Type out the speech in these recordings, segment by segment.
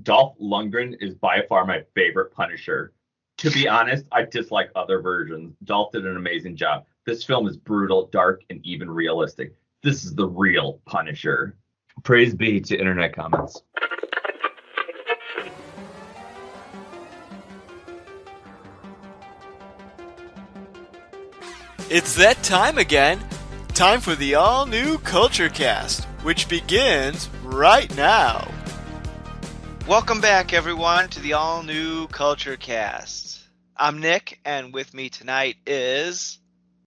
Dolph Lundgren is by far my favorite Punisher. To be honest, I dislike other versions. Dolph did an amazing job. This film is brutal, dark, and even realistic. This is the real Punisher. Praise be to internet comments. It's that time again. Time for the all-new Culture Cast, which begins right now. Welcome back, everyone, to the all-new Culture Cast. I'm Nick, and with me tonight is...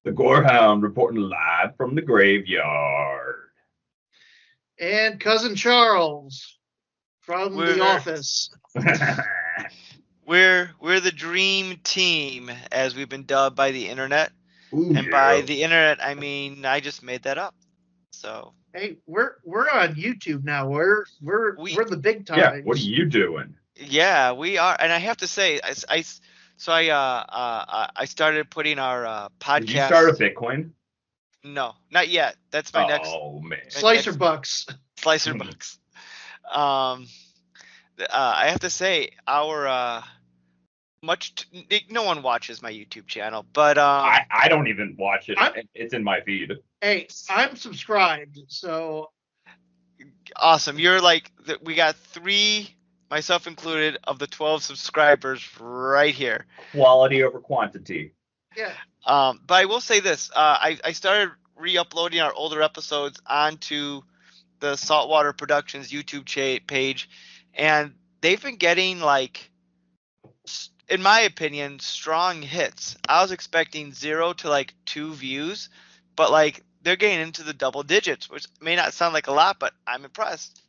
The Gorehound reporting live from the graveyard. And Cousin Charles from The Office. We're the dream team, as we've been dubbed by the internet. Ooh, and by the internet, I mean I just made that up. So hey, we're on YouTube now. We're the big time. Yeah, what are you doing? Yeah, we are, and I have to say, I started putting our podcast. Did you start a Bitcoin? No, not yet. That's my next. Oh man, Slicer bucks. Slicer bucks. I have to say, our no one watches my YouTube channel, but I don't even watch it. It's in my feed. Hey, I'm subscribed, so awesome. You're like, we got 3, myself included, of the 12 subscribers right here. Quality over quantity. Yeah. But I will say this: I started re-uploading our older episodes onto the Saltwater Productions YouTube page, and they've been getting, like, in my opinion, strong hits. I was expecting 0 to like 2 views, but like they're getting into the double digits, which may not sound like a lot, but I'm impressed.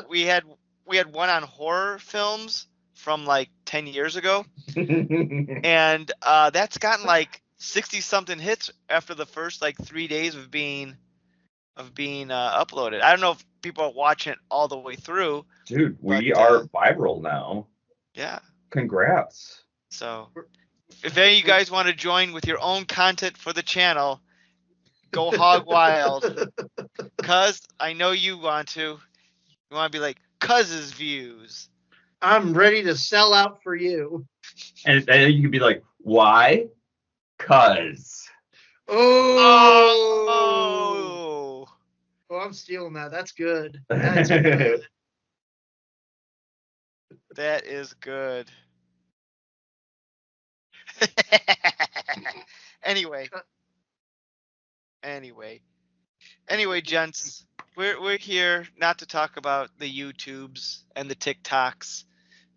We had one on horror films from like 10 years ago, and that's gotten like 60 something hits after the first like 3 days of being uploaded. I don't know if people are watching it all the way through. Dude, we are viral now. Yeah. Congrats. So, if any of you guys want to join with your own content for the channel, go hog wild. Cuz, I know you want to. You want to be like, Cuz's views. I'm ready to sell out for you. And you could be like, why? Cuz. Oh, I'm stealing that. That's good. That's good. That is good. Anyway, gents, we're here not to talk about the YouTubes and the TikToks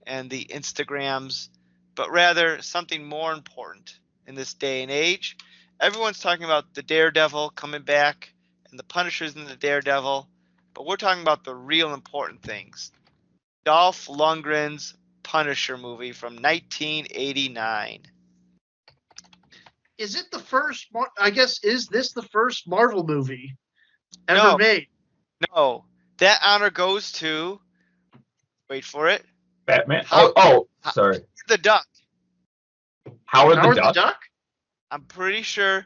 and the Instagrams, but rather something more important in this day and age. Everyone's talking about the Daredevil coming back and the Punishers in the Daredevil, but we're talking about the real important things. Dolph Lundgren's Punisher movie from 1989. Is it the first? I guess, is this the first Marvel movie ever made? No, that honor goes to. Wait for it. Batman. Sorry. The Duck. Howard the Duck. I'm pretty sure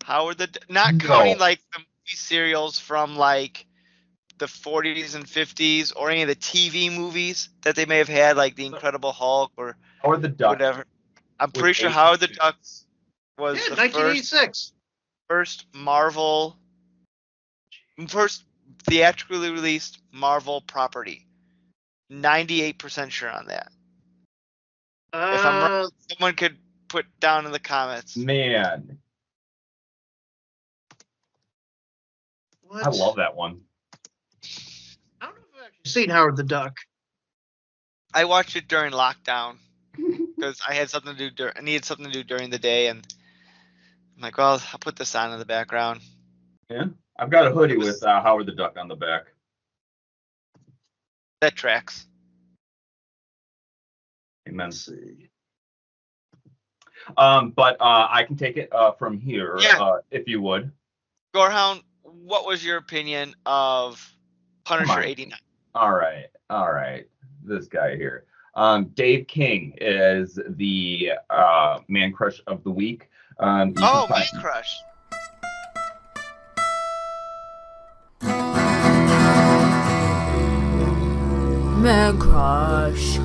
Howard the not counting like the movie serials from like the 40s and 50s or any of the TV movies that they may have had, like The Incredible Hulk or Howard the Duck. Whatever. I'm pretty sure Howard the Duck was the 1986. First theatrically released Marvel property. 98% sure on that. If I'm wrong, someone could put down in the comments. Man. What? I love that one. I don't know if I've actually seen Howard the Duck. I watched it during lockdown because I had something to do. I needed something to do during the day, and I'm like, well, I'll put this on in the background. Yeah, I've got a hoodie with Howard the Duck on the back. That tracks. Amen. But I can take it from here, if you would. Gorehound, what was your opinion of Punisher 89? All right. This guy here. Dave King is the man crush of the week. Man crush. Man crush.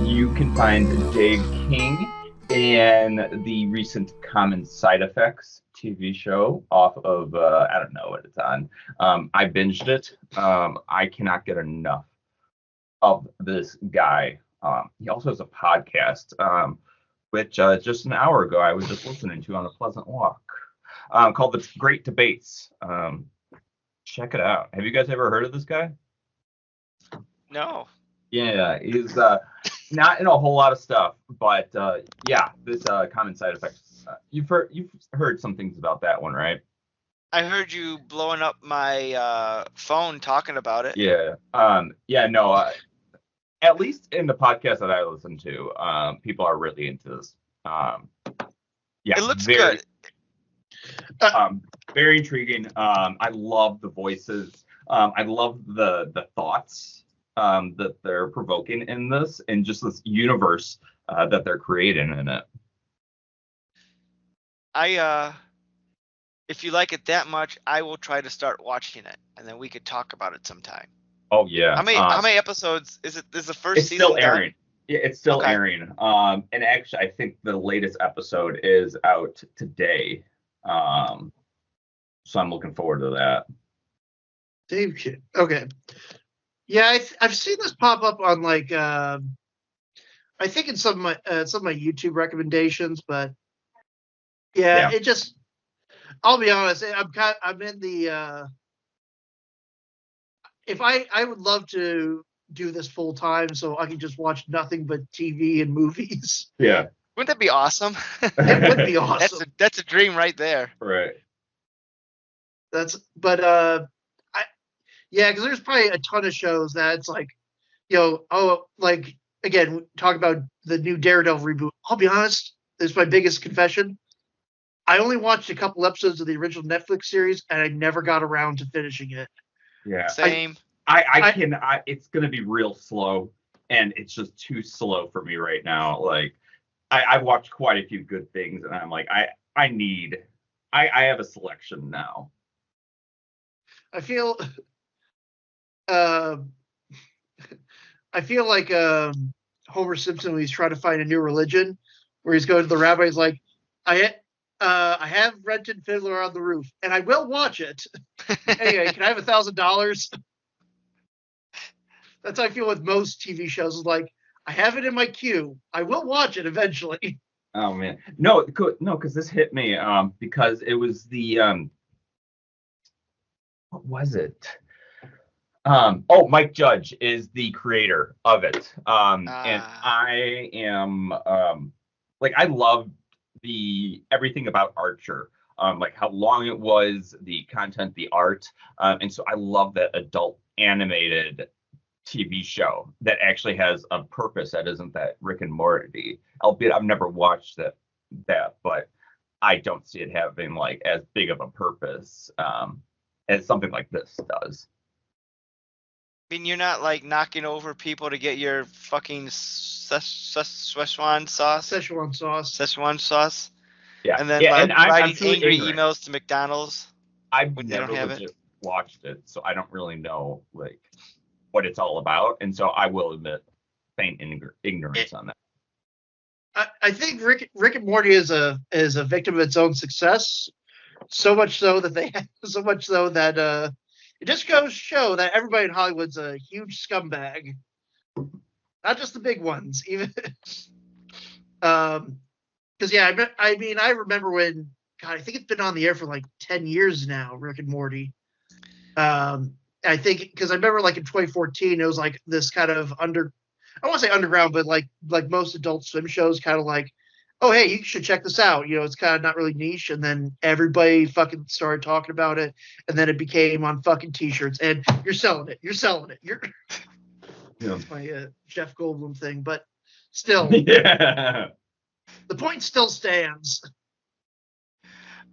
You can find Dave King in the recent Common Side Effects TV show off of, I don't know what it's on. I binged it. I cannot get enough of this guy. He also has a podcast, which just an hour ago I was just listening to on a pleasant walk, called The Great Debates. Check it out. Have you guys ever heard of this guy? No. Yeah, he's not in a whole lot of stuff, but yeah, this Common Side Effects. You've heard some things about that one, right? I heard you blowing up my phone talking about it. Yeah. Yeah. No. At least in the podcast that I listen to, people are really into this. Yeah. It looks very, good. Very intriguing. I love the voices. I love the thoughts that they're provoking in this, and just this universe that they're creating in it. If you like it that much, I will try to start watching it, and then we could talk about it sometime. Oh yeah. How many episodes is it? Is the first It's season still airing. done? Yeah, it's still Okay. airing. And actually, I think the latest episode is out today. So I'm looking forward to that. Dave King. Okay. Yeah, I've seen this pop up on like I think in some of my YouTube recommendations, but yeah, Yeah. it just. I'll be honest. I'm in the. If I would love to do this full time, so I can just watch nothing but TV and movies. Yeah. Wouldn't that be awesome? It would be awesome. That's a dream right there. Right. Yeah, because there's probably a ton of shows that it's like, like again, talk about the new Daredevil reboot. I'll be honest, this is my biggest confession. I only watched a couple episodes of the original Netflix series, and I never got around to finishing it. Yeah. Same. It's gonna be real slow, and it's just too slow for me right now. Like, I watched quite a few good things, and I'm like, I have a selection now. I feel like Homer Simpson when he's trying to find a new religion, where he's going to the rabbi. He's like, I have rented Fiddler on the Roof, and I will watch it. Anyway, can I have $1,000? That's how I feel with most TV shows. Is like, I have it in my queue. I will watch it eventually. Oh man, no, because this hit me because it was the what was it? Mike Judge is the creator of it. And I am like, I love everything about Archer. Like how long it was, the content, the art. And so I love that adult animated TV show that actually has a purpose that isn't that Rick and Morty. Albeit I've never watched that, but I don't see it having like as big of a purpose as something like this does. I mean, you're not like knocking over people to get your fucking Szechuan sauce. Szechuan sauce. Yeah. And then I'm writing truly angry ignorant. emails to McDonald's. I've when they never don't have legit watched it, so I don't really know like what it's all about, and so I will admit faint ignorance on that. I think Rick and Morty is a victim of its own success. So much so that it just goes to show that everybody in Hollywood's a huge scumbag. Not just the big ones, even. Because I remember when, God, I think it's been on the air for like 10 years now, Rick and Morty. I think because I remember like in 2014, it was like this kind of I don't want to say underground, but like most Adult Swim shows, kind of like, oh hey, you should check this out. It's kind of not really niche, and then everybody fucking started talking about it, and then it became on fucking t-shirts, and you're selling it. That's my Jeff Goldblum thing, but still, Yeah. the point still stands.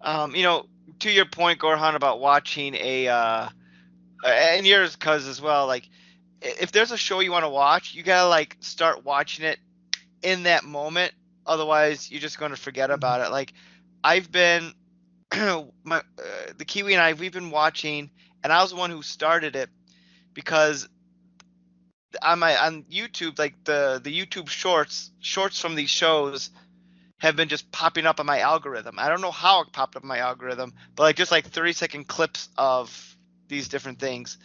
To your point, Gorehound, about watching and yours, cuz as well, like if there's a show you want to watch, you gotta like start watching it in that moment. Otherwise, you're just going to forget about it. Like I've been, the Kiwi and I, we've been watching, and I was the one who started it because on YouTube, like the YouTube shorts from these shows have been just popping up on my algorithm. I don't know how it popped up on my algorithm, but like just like 30-second clips of these different things.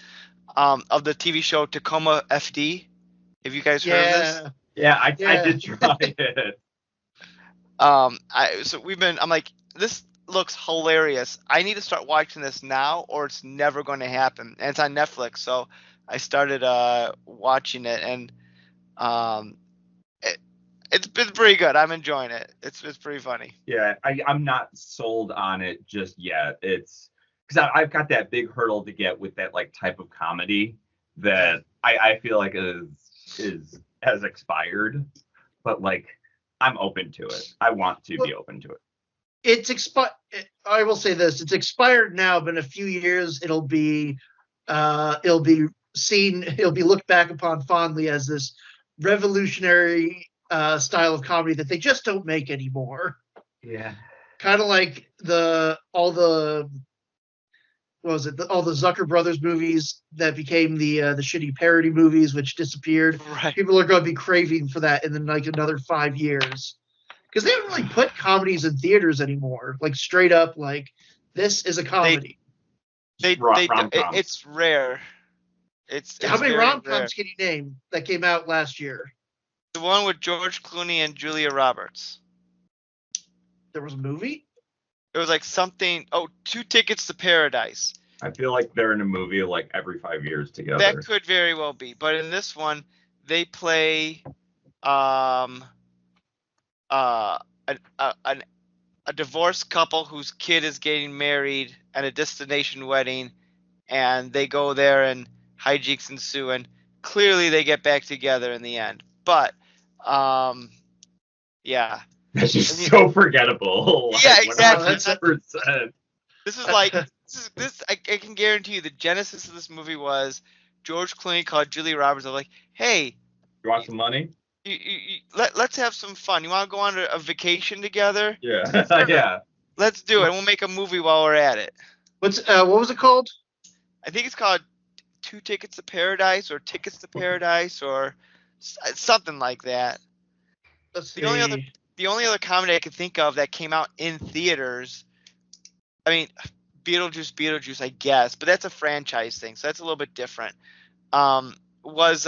Of the TV show Tacoma FD. Have you guys heard of this? Yeah, I did try it. I'm like, this looks hilarious. I need to start watching this now, or it's never going to happen. And it's on Netflix, so I started watching it, and it's been pretty good. I'm enjoying it. It's pretty funny. Yeah, I'm not sold on it just yet. It's because I've got that big hurdle to get with that like type of comedy that I feel like has expired, but like I'm open to it. I want to be open to it. It's expired. I will say this: it's expired now, but in a few years it'll be seen. It'll be looked back upon fondly as this revolutionary style of comedy that they just don't make anymore. Yeah. Kind of like all the Zucker Brothers movies that became the shitty parody movies, which disappeared. Right. People are going to be craving for that in like another 5 years, because they don't really put comedies in theaters anymore. Like straight up, like this is a comedy. It's rare. How many very rom-coms rare. can you name that came out last year? The one with George Clooney and Julia Roberts. There was a movie? It was like something. Oh, 2 Tickets to Paradise. I feel like they're in a movie like every 5 years together. That could very well be, but in this one, they play a divorced couple whose kid is getting married at a destination wedding, and they go there and hijinks ensue, and clearly they get back together in the end. But yeah. That's just so forgettable. Yeah, exactly. 100%. This is like this. I can guarantee you the genesis of this movie was George Clooney called Julia Roberts. I'm like, hey, You want some money? let's have some fun. You want to go on a vacation together? Yeah. Yeah. Let's do it. We'll make a movie while we're at it. What was it called? I think it's called 2 Tickets to Paradise or Tickets to Paradise or something like that. Let's see. The only other comedy I could think of that came out in theaters, I mean, Beetlejuice, I guess, but that's a franchise thing, so that's a little bit different. Was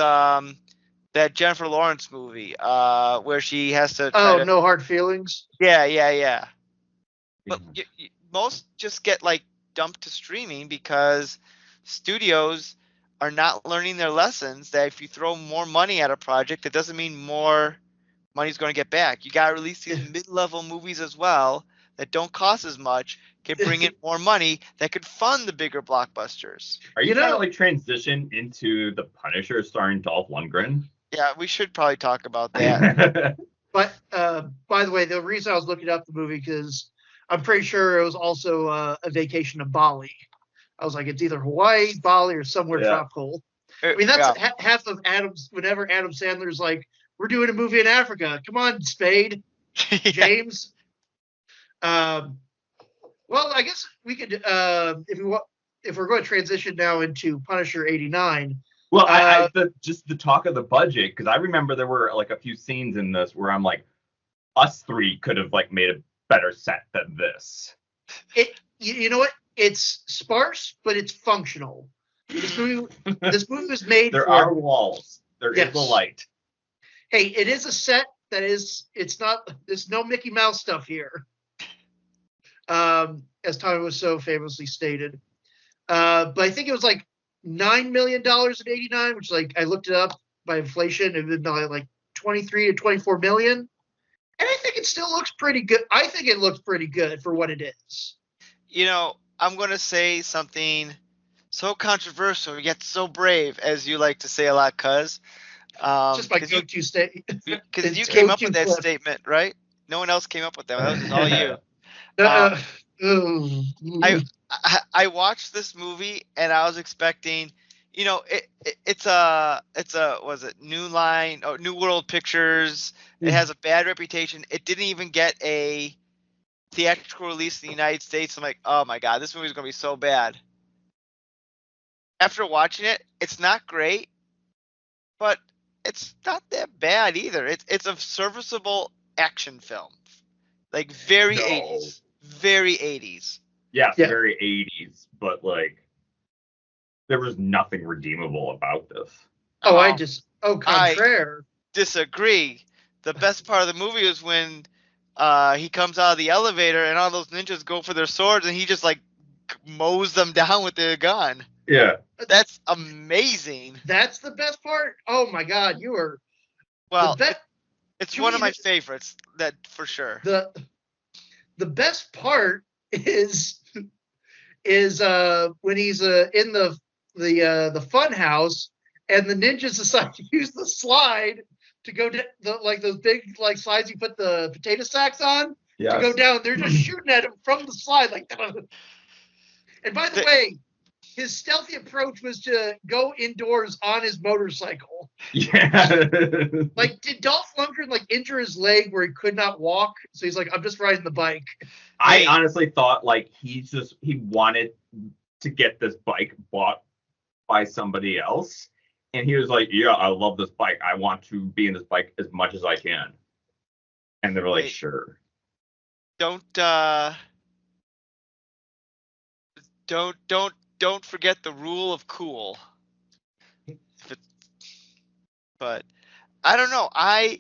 that Jennifer Lawrence movie where she has to No Hard Feelings? Yeah. But most just get like dumped to streaming because studios are not learning their lessons that if you throw more money at a project, that doesn't mean more money's going to get back. You got to release these mid-level movies as well that don't cost as much, can bring in more money that could fund the bigger blockbusters. Are you trying to like transition into The Punisher starring Dolph Lundgren? Yeah, we should probably talk about that. But by the way, the reason I was looking up the movie because I'm pretty sure it was also a vacation to Bali. I was like, it's either Hawaii, Bali, or somewhere tropical. I mean, that's half of Adam's. Whenever Adam Sandler's like, "We're doing a movie in Africa. Come on, Spade, James." Well, I guess we could, if we're going to transition now into Punisher '89. Well, just the talk of the budget, because I remember there were like a few scenes in this where I'm like, us three could have like made a better set than this. You know what? It's sparse, but it's functional. This movie was made. There are walls. There is a light. Hey, it is a set that is. It's not. There's no Mickey Mouse stuff here. As Tommy was so famously stated. But I think it was like $9 million in '89, which like I looked it up by inflation, it would been like 23 to 24 million. And I think it still looks pretty good. I think it looks pretty good for what it is. You know, I'm going to say something so controversial yet so brave, as you like to say a lot, Cuz. Just my go-to statement. Because you came up with that statement, right? No one else came up with that. That was just all you. I watched this movie and I was expecting, you know, it's a was it New World Pictures. It has a bad reputation. It didn't even get a theatrical release in the United States. I'm like, oh my god, this movie is gonna be so bad. After watching it, it's not great, but it's not that bad either. It's a serviceable action film, like very No. 80s, very 80s. Yes, Yeah. very 80s, but like there was nothing redeemable about this. Contraire. Disagree. The best part of the movie is when he comes out of the elevator and all those ninjas go for their swords and he just like mows them down with the gun. Yeah. That's amazing. That's the best part. Oh my God, you are Well, the best. it's to one me, of my favorites, that for sure. The best part is when he's in the fun house and the ninjas decide to use the slide to go to those big like slides you put the potato sacks on to go down. They're just shooting at him from the slide like that. And by the way, his stealthy approach was to go indoors on his motorcycle. Yeah. Like, did Dolph Lundgren like injure his leg where he could not walk? So he's like, I'm just riding the bike. I honestly thought like he wanted to get this bike bought by somebody else. And he was like, yeah, I love this bike. I want to be in this bike as much as I can. And they were like, sure. Don't forget the rule of cool. But I don't know. I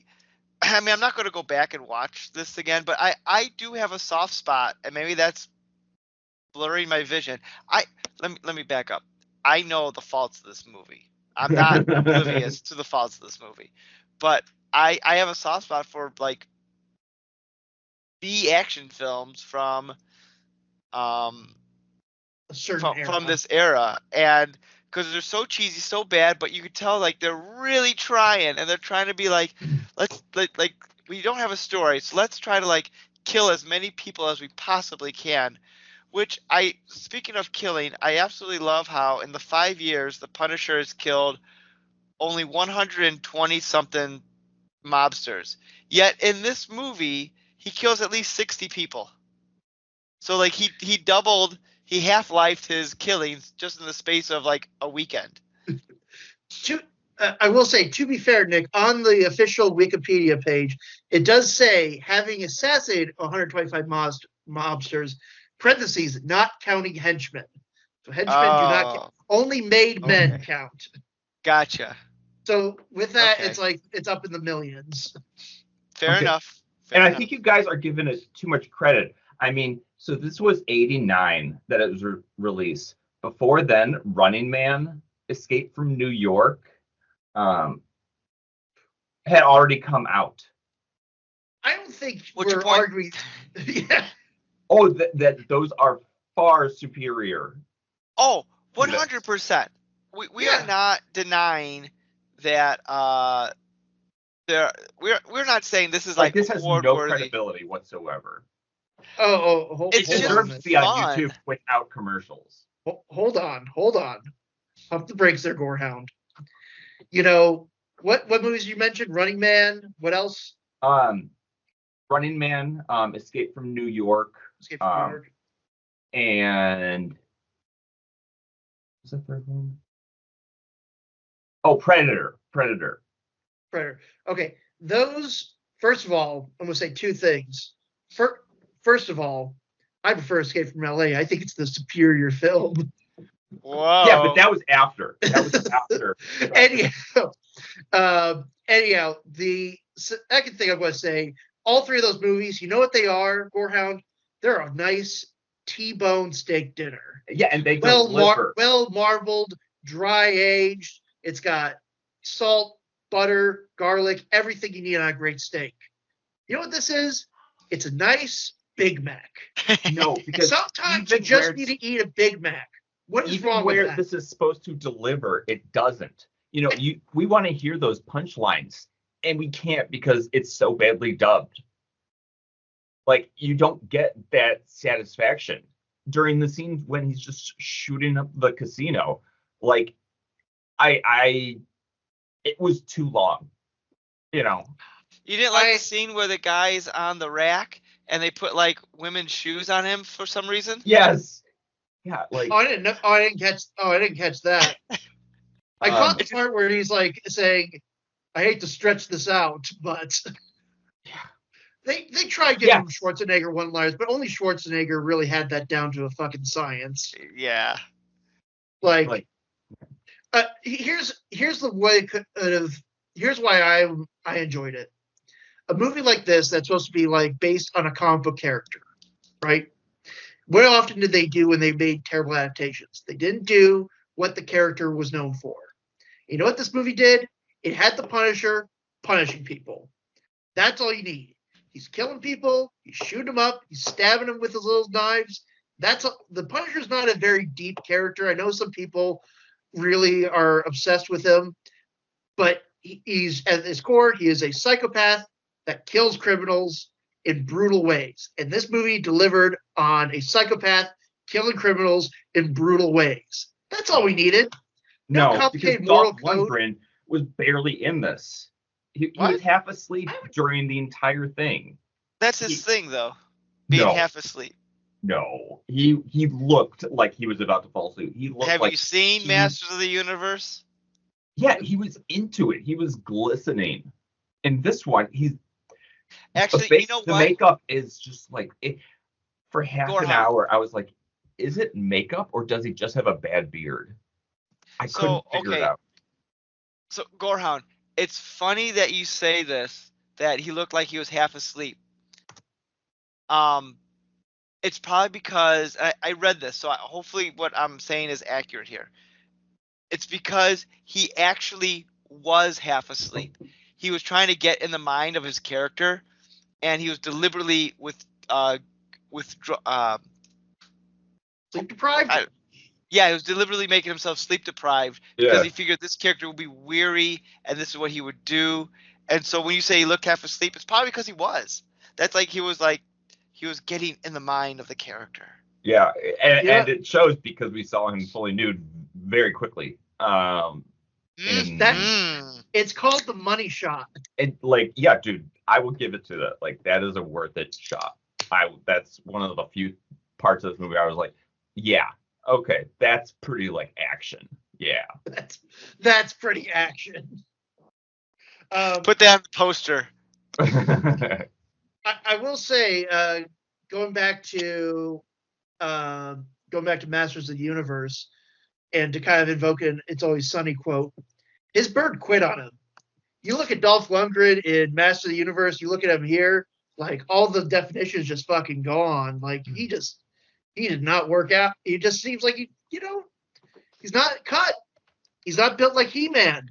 mean, I'm not going to go back and watch this again, but I do have a soft spot, and maybe that's blurring my vision. Let me back up. I know the faults of this movie. I'm not oblivious to the faults of this movie, but I have a soft spot for like B action films from this era, and because they're so cheesy, so bad, but you could tell like they're really trying, and they're trying to be like, we don't have a story, so let's try to like kill as many people as we possibly can. Which speaking of killing, I absolutely love how in the 5 years the Punisher has killed only 120 something mobsters. Yet in this movie, he kills at least 60 people. So like he half-lifed his killings just in the space of like a weekend. I will say, to be fair, Nick, on the official Wikipedia page, it does say having assassinated 125 mobsters, parentheses, not counting henchmen. So henchmen do not count. Only made men count. Gotcha. So with that, it's like it's up in the millions. Fair enough. I think you guys are giving it too much credit. I mean, so this was 89 that it was released. Before then, Running Man, Escape from New York, had already come out. I don't think we're arguing. Yeah. Oh, that those are far superior. Oh, 100%. We are not denying that. We're not saying this is like this has no credibility whatsoever. It deserves to be on YouTube without commercials. Hold on. Pump the brakes there, Gorehound. You know what movies you mentioned? Running Man. What else? Running Man, Escape from New York. And what's the third one? Oh, Predator. Okay, those. First of all, I'm gonna say two things. First of all, I prefer Escape from LA. I think it's the superior film. Whoa. Yeah, but that was after. Anyhow, the second thing I'm going to say, all three of those movies, you know what they are, Gorehound? They're a nice T-bone steak dinner. Yeah, and they deliver. Well marbled, dry aged. It's got salt, butter, garlic, everything you need on a great steak. You know what this is? It's a nice Big Mac. No, because sometimes you just need to eat a Big Mac. What is wrong with that? Where this is supposed to deliver, it doesn't. You know, we want to hear those punchlines, and we can't because it's so badly dubbed. Like, you don't get that satisfaction during the scenes when he's just shooting up the casino. Like, it was too long, you know. You didn't like the scene where the guy's on the rack and they put like women's shoes on him for some reason? Yes. Yeah, like I didn't catch that. I caught the part where he's like saying, "I hate to stretch this out, but." They tried giving him Schwarzenegger one-liners, but only Schwarzenegger really had that down to a fucking science. Yeah. Here's the way here's why I enjoyed it. A movie like this that's supposed to be like based on a comic book character, right? What often did they do when they made terrible adaptations? They didn't do what the character was known for. You know what this movie did? It had the Punisher punishing people. That's all you need. He's killing people. He's shooting them up. He's stabbing them with his little knives. The Punisher's not a very deep character. I know some people really are obsessed with him, but he's at his core, he is a psychopath that kills criminals in brutal ways. And this movie delivered on a psychopath killing criminals in brutal ways. That's all we needed. No, because Dolph Lundgren was barely in this. He was half asleep during the entire thing. That's his thing, though. Being half asleep. No, he looked like he was about to fall asleep. Have you seen Masters of the Universe? Yeah, he was into it. He was glistening. In this one, he's actually. You know what? The makeup is just like it. For half an hour, I was like, "Is it makeup or does he just have a bad beard?" I couldn't figure it out. So Gorehound, it's funny that you say this, that he looked like he was half asleep. It's probably because I read this, so hopefully what I'm saying is accurate here. It's because he actually was half asleep. He was trying to get in the mind of his character, and he was deliberately sleep deprived. He was deliberately making himself sleep deprived because he figured this character would be weary, and this is what he would do. And so when you say he looked half asleep, it's probably because he was. That's like he was getting in the mind of the character. Yeah, and it shows because we saw him fully nude very quickly. It's called the money shot. And dude, I will give it to that. Like, that is a worth it shot. That's one of the few parts of this movie I was like, yeah, okay, that's pretty like action. Yeah, that's pretty action. Put that on the poster. I will say, going back to Masters of the Universe, and to kind of invoke an "It's Always Sunny" quote, his bird quit on him. You look at Dolph Lundgren in Masters of the Universe, you look at him here, like all the definitions just fucking gone. Like he did not work out. It just seems like he's not cut. He's not built like He-Man.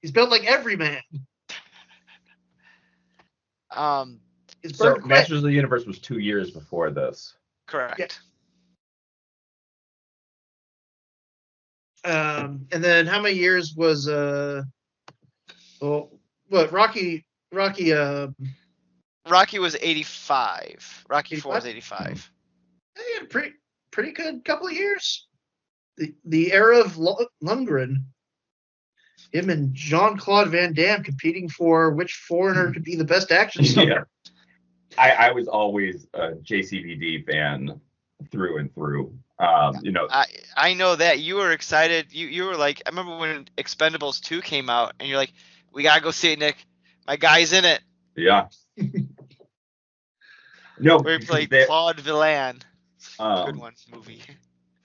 He's built like every man. So Masters of the Universe was 2 years before this. Correct. Yeah. And then how many years was Rocky was 85. Rocky 4 was 85. He had a pretty good couple of years. The era of Lundgren. Him and Jean-Claude Van Damme competing for which foreigner could be the best action star. Yeah. I was always a JCVD fan through and through. I know that you were excited. You were like, I remember when Expendables 2 came out, and you're like, we gotta go see it, Nick. My guy's in it. Yeah. No, where he played Claude Villan. Good one movie.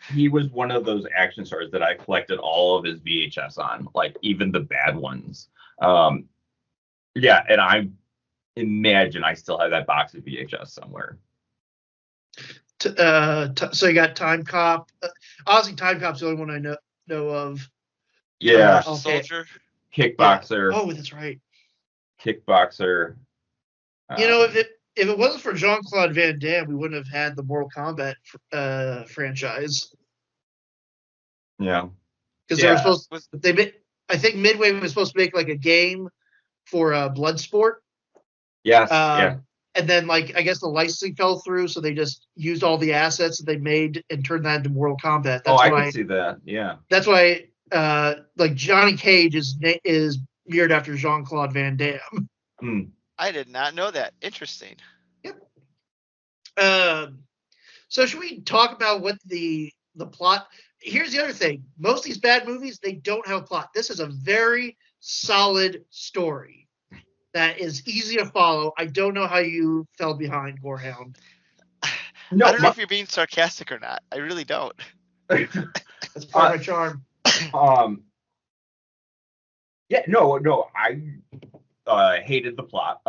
He was one of those action stars that I collected all of his VHS on, like even the bad ones. And I imagine I still have that box of VHS somewhere. So you got Time Cop. Honestly, Time Cop's the only one I know of. Yeah. Soldier. Kickboxer. Yeah. Oh, that's right. Kickboxer. If it wasn't for Jean-Claude Van Damme, we wouldn't have had the Mortal Kombat franchise. Yeah. Because they were supposed to. I think Midway was supposed to make like a game for Bloodsport. Yes. Yeah. And then, I guess the licensing fell through, so they just used all the assets that they made and turned that into Mortal Kombat. I can see that. Yeah. That's why, Johnny Cage is mirrored after Jean-Claude Van Damme. Mm. I did not know that. Interesting. Yep. So should we talk about what the plot? here's the other thing. Most of these bad movies, they don't have a plot. This is a very solid story that is easy to follow. I don't know how you fell behind Gorehound. No, I don't know if you're being sarcastic or not. I really don't. That's part of my charm. Yeah, no, I hated the plot.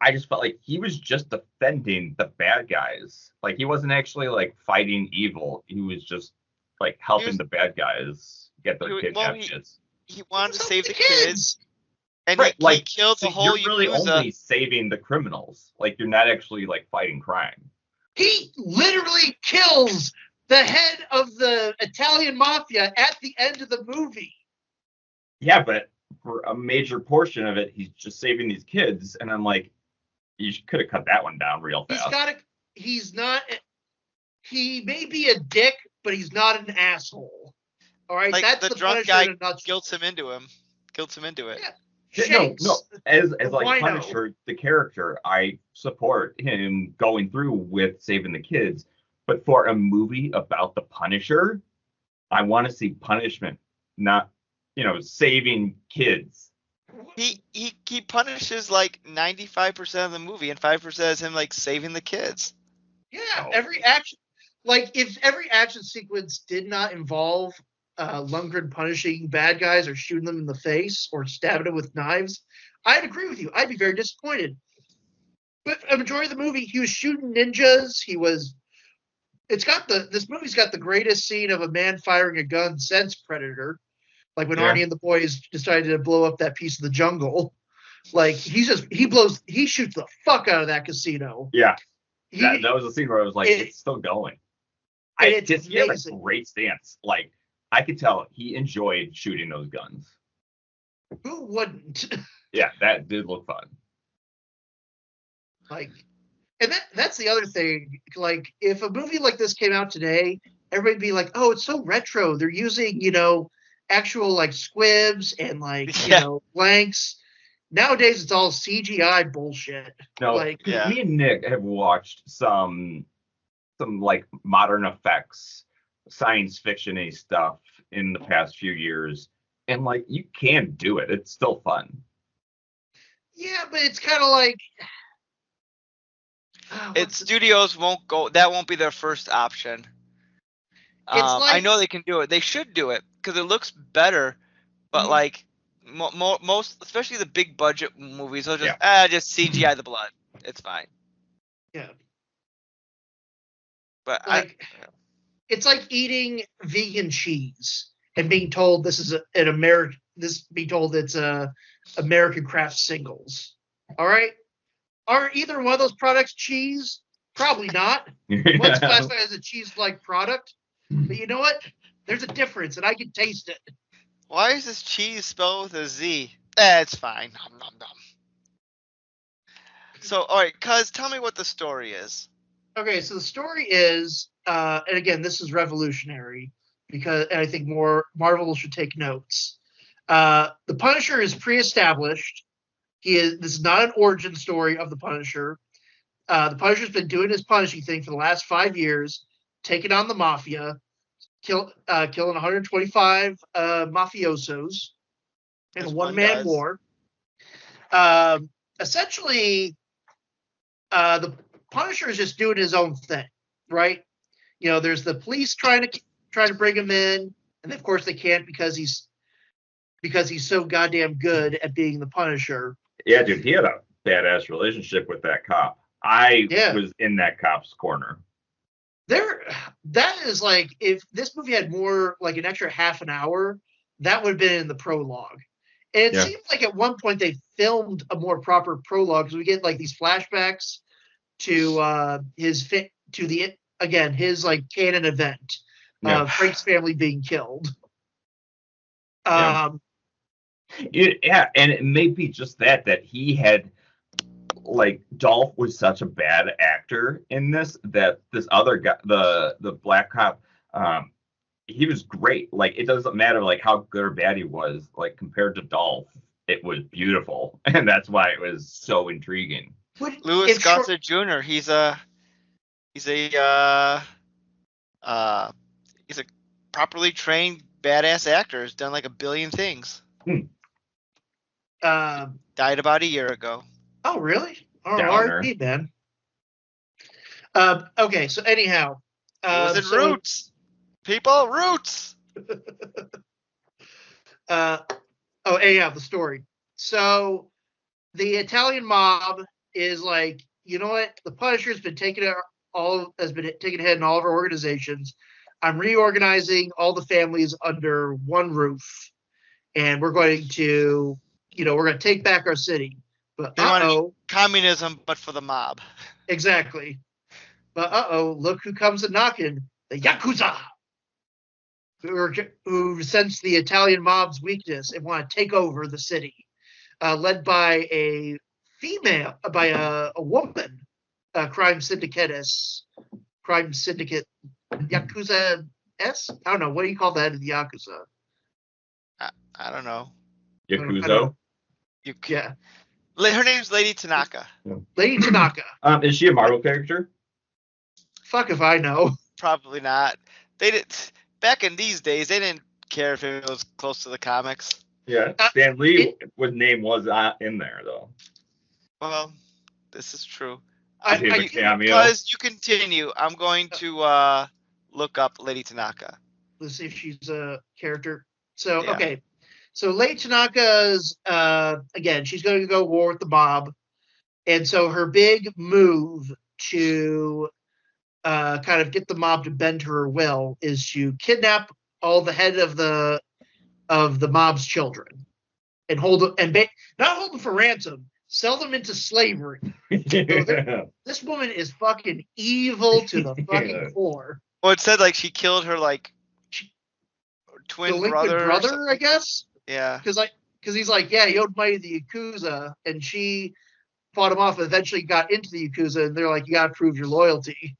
I just felt like he was just defending the bad guys. Like he wasn't actually like fighting evil. He was just like helping the bad guys get their kids. He wanted to save the kids. And right, he killed the whole you're really Yakuza. only saving the criminals. Like you're not actually like fighting crime. He literally kills the head of the Italian mafia at the end of the movie. Yeah, but for a major portion of it, he's just saving these kids, and I'm like, you could have cut that one down real fast. He may be a dick, but he's not an asshole. All right, like that's the Punisher drunk guy in a nutshell. guilts him into it. Yeah. No. As like Punisher, the character, I support him going through with saving the kids. But for a movie about the Punisher, I want to see punishment, not saving kids. He punishes like 95% of the movie, and 5% is him like saving the kids. Yeah, if every action sequence did not involve Lundgren punishing bad guys or shooting them in the face or stabbing them with knives, I'd agree with you. I'd be very disappointed. But a majority of the movie, he was shooting ninjas. This movie's got the greatest scene of a man firing a gun since Predator. Like when Arnie and the boys decided to blow up that piece of the jungle. Like he shoots the fuck out of that casino. Yeah. That was a scene where I was like, it's still going. He had a great stance. Like I could tell he enjoyed shooting those guns. Who wouldn't? Yeah, that did look fun. Like, and that's the other thing. Like, if a movie like this came out today, everybody'd be like, "Oh, it's so retro. They're using, actual like squibs and like blanks." Nowadays, it's all CGI bullshit. No, me and Nick have watched some like modern effects, science fiction-y stuff in the past few years, and like you can do it. It's still fun. Yeah, but it's kind of like studios won't go. That won't be their first option. I know they can do it. They should do it because it looks better. But like most, especially the big budget movies, they'll just CGI the blood. It's fine. Yeah. But it's like eating vegan cheese and being told this is being told it's a American Craft Singles. All right. Are either one of those products cheese? Probably not. One's classified as a cheese-like product. But you know what? There's a difference, and I can taste it. Why is this cheese spelled with a Z? It's fine. Nom, nom, nom. So, all right, Cuz, tell me what the story is. Okay, so the story is, and again, this is revolutionary, and I think Marvel should take notes. The Punisher is pre-established. This is not an origin story of the Punisher. The Punisher's been doing his punishing thing for the last 5 years, taking on the mafia, killing 125 mafiosos in a one-man war. Essentially, the Punisher is just doing his own thing, right? There's the police trying to bring him in, and of course they can't because he's so goddamn good at being the Punisher. Yeah, dude, he had a badass relationship with that cop. I was in that cop's corner. That is like, if this movie had more, like an extra half an hour, that would have been in the prologue. And it seems like at one point they filmed a more proper prologue because we get like these flashbacks to his like canon event of Frank's family being killed. And it may be just that he had, like, Dolph was such a bad actor in this that this other guy, the black cop, he was great. Like, it doesn't matter like how good or bad he was, like compared to Dolph, it was beautiful, and that's why it was so intriguing. Louis Gossett Jr. He's a He's a properly trained badass actor. Has done like 1 billion things. Died about a year ago. Oh, really? Oh, Downer. R.I.P., man. Okay, so anyhow. He was in Roots. People, Roots. Anyhow, the story. So the Italian mob is like, you know what? The Punisher's been taking ahead in all of our organizations. I'm reorganizing all the families under one roof, and we're going to take back our city. But They want communism, but for the mob. Exactly. But look who comes a knocking. The Yakuza, who sense the Italian mob's weakness and want to take over the city, led by a woman, crime syndicate, Yakuza S? I don't know. What do you call that in the Yakuza? I don't know. Yakuzo? Yeah. Her name's Lady Tanaka. Lady Tanaka. Is she a Marvel character? Fuck if I know. Probably not. They did back in these days. They didn't care if it was close to the comics. Yeah. Stan Lee, his name was in there though. Well, this is true. Cameo. You continue, I'm going to look up Lady Tanaka. Let's see if she's a character. So Yeah. Okay. So Lady Tanaka's again, she's going to go war with the mob, and so her big move to kind of get the mob to bend to her will is to kidnap all the head of the mob's children and not hold them for ransom, sell them into slavery. So this woman is fucking evil to the fucking core. Well, it said like she killed her like twin brother, I guess. Yeah. Because he's like, yeah, he owed money to the Yakuza, and she fought him off and eventually got into the Yakuza, and they're like, you got to prove your loyalty.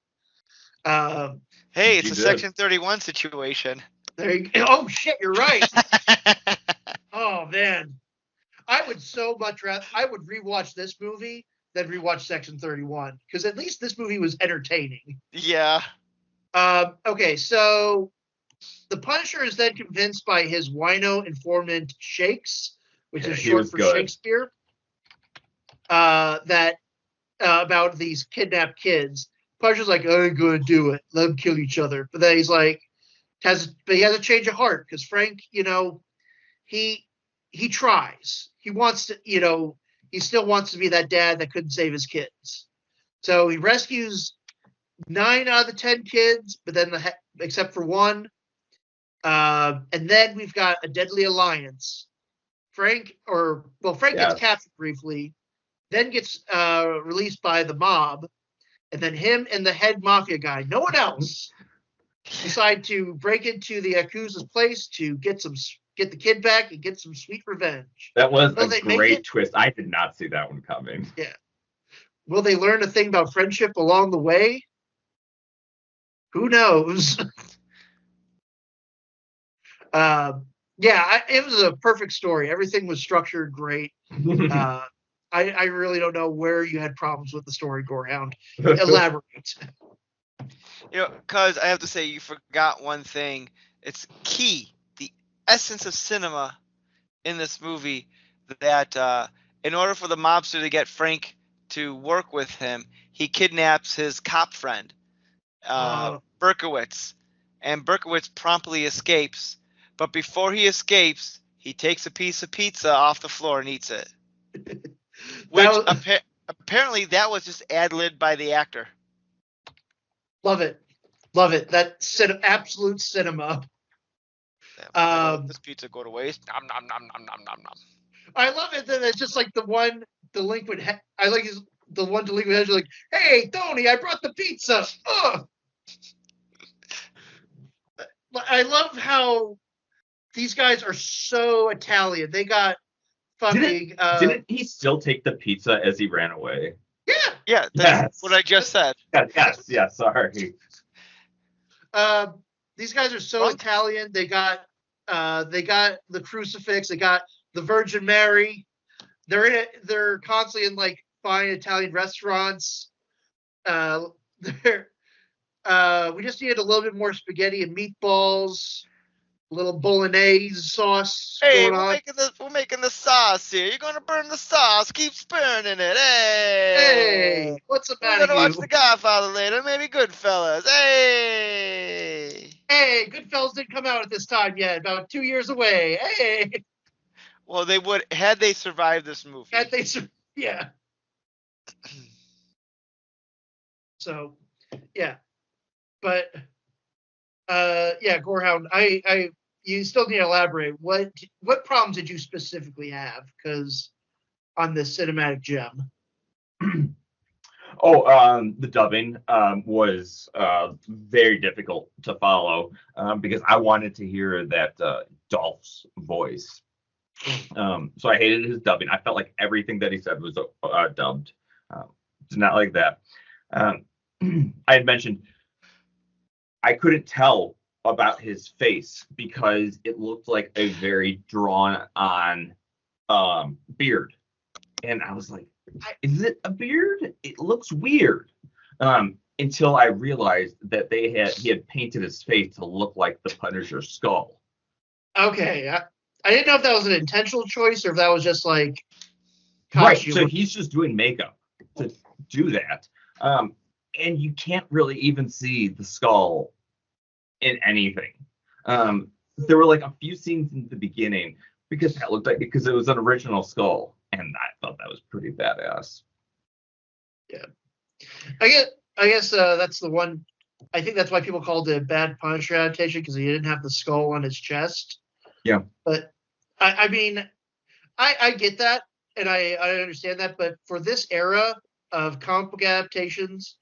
Hey, it's a Section 31 situation. There you go. Oh, shit, you're right. Oh, man. I would rewatch this movie than rewatch Section 31, because at least this movie was entertaining. Yeah. Okay, so the Punisher is then convinced by his wino informant Shakes, which is short for Shakespeare, that about these kidnapped kids. Punisher's like, I ain't gonna do it. Let them kill each other. But then he's like, he has a change of heart because Frank, he tries. He wants to, he still wants to be that dad that couldn't save his kids. So he rescues 9 out of the 10 kids, but then except for one. And then we've got a deadly alliance. Frank gets captured briefly, then gets released by the mob, and then him and the head mafia guy, no one else, decide to break into the Yakuza's place to get the kid back and get some sweet revenge. That was a great twist. I did not see that one coming. Yeah. Will they learn a thing about friendship along the way? Who knows? It was a perfect story. Everything was structured great. I really don't know where you had problems with the story, Gorehound. Elaborate. Because I have to say, you forgot one thing. It's key. The essence of cinema in this movie that in order for the mobster to get Frank to work with him, he kidnaps his cop friend, Berkowitz. And Berkowitz promptly escapes. But before he escapes, he takes a piece of pizza off the floor and eats it. Which apparently that was just ad-libbed by the actor. Love it. That's absolute cinema. This pizza go to waste. Nom, nom, nom, nom, nom, nom, nom. I love it that it's just like the one delinquent. I like the one delinquent head like, hey, Tony, I brought the pizza. Ugh. I love how these guys are so Italian. They got fucking. Didn't he still take the pizza as he ran away? Yeah. Yeah, that's what I just said. Yes, sorry. These guys are so Italian. They got the crucifix. They got the Virgin Mary. They're constantly in like fine Italian restaurants. We just needed a little bit more spaghetti and meatballs, a little bolognese sauce Hey, going on. we're making the sauce here. You're gonna burn the sauce. Keep burning it. Hey. Hey, what's the We're matter, gonna watch you? The Godfather later. Maybe Goodfellas. Hey. Hey, Goodfellas didn't come out at this time yet. About 2 years away. Hey, Well, they would had they survived this movie. yeah. So, yeah, but yeah, Gorehound. You still need to elaborate. What problems did you specifically have? Because on this cinematic gem. The dubbing was very difficult to follow because I wanted to hear that Dolph's voice. So I hated his dubbing. I felt like everything that he said was dubbed. Did not like that. I had mentioned I couldn't tell about his face because it looked like a very drawn on beard. And I was like, is it a beard? It looks weird. Until I realized that he had painted his face to look like the Punisher's skull. Okay, I didn't know if that was an intentional choice or if that was just like costume. Right. So he's just doing makeup to do that. And you can't really even see the skull in anything. There were like a few scenes in the beginning because that looked like because it was an original skull, and I thought that was pretty badass. Yeah, I guess that's the one. I think that's why people called it a bad Punisher adaptation because he didn't have the skull on his chest. Yeah, but I mean, I get that and I understand that, but for this era of comic book adaptations,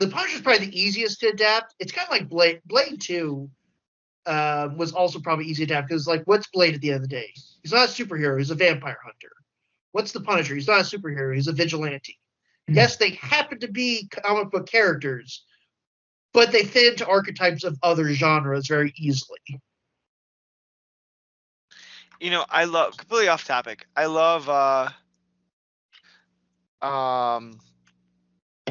the Punisher is probably the easiest to adapt. It's kind of like Blade. Blade 2 was also probably easy to adapt because, like, what's Blade at the end of the day? He's not a superhero. He's a vampire hunter. What's the Punisher? He's not a superhero. He's a vigilante. Mm-hmm. Yes, they happen to be comic book characters, but they fit into archetypes of other genres very easily. You know, I love, completely off topic, I love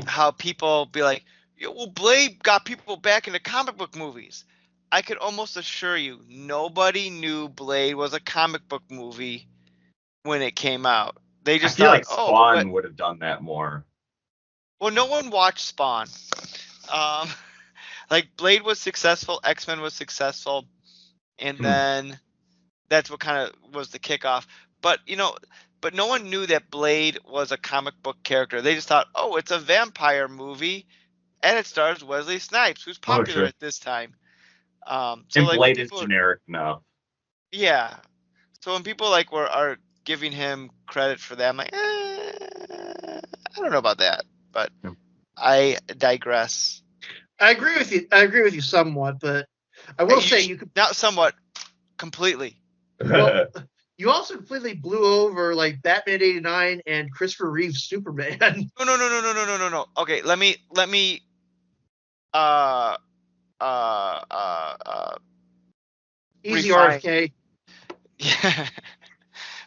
how people be like, well, Blade got people back into comic book movies. I could almost assure you, nobody knew Blade was a comic book movie when it came out. They just feel like Spawn would have done that more. Well, no one watched Spawn. Like, Blade was successful, X-Men was successful, and then that's what kind of was the kickoff. But, you know, but no one knew that Blade was a comic book character. They just thought, oh, it's a vampire movie, and it stars Wesley Snipes, who's popular at this time. So and like, Blade is generic enough. Yeah. So when people like are giving him credit for that, I'm like, I don't know about that, but I digress. I agree with you. I agree with you somewhat, but I will say you could not somewhat, completely. Well, you also completely blew over like Batman '89 and Christopher Reeve's Superman. No. Okay, let me. Easy RFK. Yeah.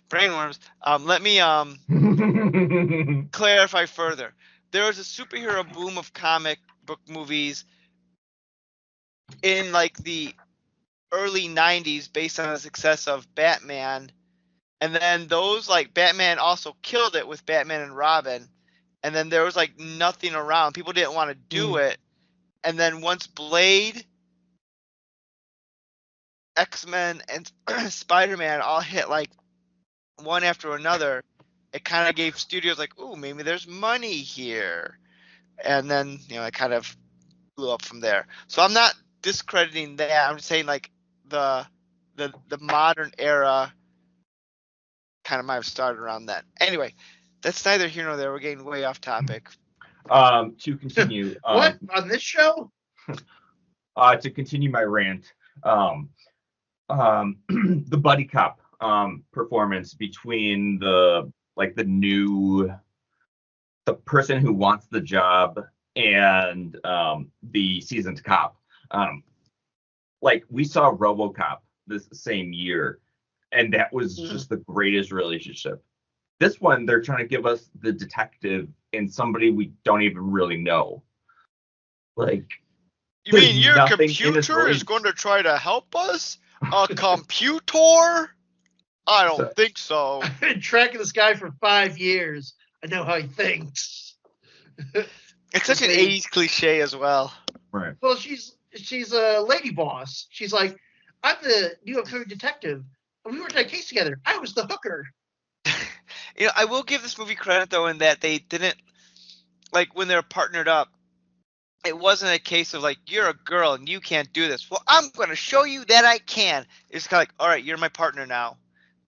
Brainworms. Let me clarify further. There was a superhero boom of comic book movies in like the early 90s based on the success of Batman, and then those, like, Batman also killed it with Batman and Robin, and then there was like nothing around. People didn't want to do it, and then once Blade, X-Men, and Spider-Man all hit like one after another, it kind of gave studios like, ooh, maybe there's money here, and then, you know, it kind of blew up from there. So I'm not discrediting that. I'm just saying, like, the modern era kind of might have started around then. Anyway, that's neither here nor there. We're getting way off topic. To continue. What on this show? To continue my rant, the buddy cop performance between the person who wants the job and the seasoned cop. Like, we saw RoboCop this same year, and that was just the greatest relationship. This one, they're trying to give us the detective and somebody we don't even really know. Like, You There's mean your nothing in this computer release. is going to try to help us? A computer? I don't So- think so. I've been tracking this guy for 5 years. I know how he thinks. It's such an Okay. 80s cliche as well. Right. Well, she's a lady boss. She's like, I'm the New York City detective. We worked on a case together. I was the hooker. You know, I will give this movie credit though in that they didn't like when they're partnered up. It wasn't a case of like you're a girl and you can't do this. Well, I'm going to show you that I can. It's kind of like, all right, you're my partner now,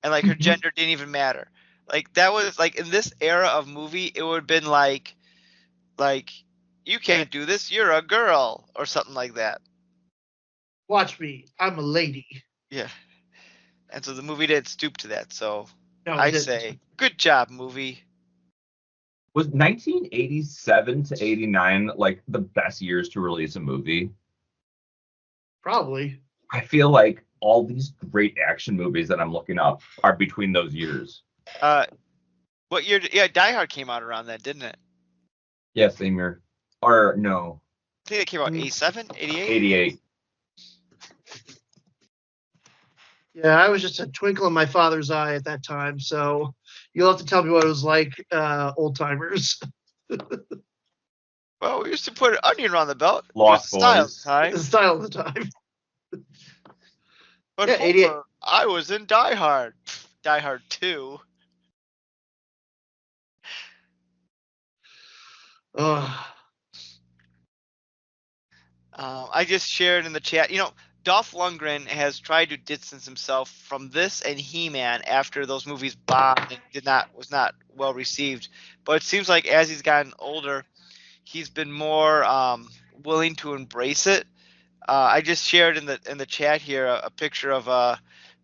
and like her gender didn't even matter. Like that was like in this era of movie, it would have been like you can't do this. You're a girl or something like that. Watch me. I'm a lady. Yeah. And so the movie didn't stoop to that. So No, it I didn't. say, good job, movie. Was 1987 to 89 like the best years to release a movie? Probably. I feel like all these great action movies that I'm looking up are between those years. What year? Yeah, Die Hard came out around then, didn't it? Yeah, same year. Or no, I think it came out 87, 88. 88. Yeah, I was just a twinkle in my father's eye at that time, so you'll have to tell me what it was like, old timers. Well, we used to put an onion around the belt. Lost It was style Boys. time. The style of the time. But Yeah, 88. Homer, I was in Die Hard. Die Hard 2. Ugh. I just shared in the chat. You know, Dolph Lundgren has tried to distance himself from this and He-Man after those movies bombed and was not well received. But it seems like as he's gotten older, he's been more willing to embrace it. I just shared in the chat here a picture of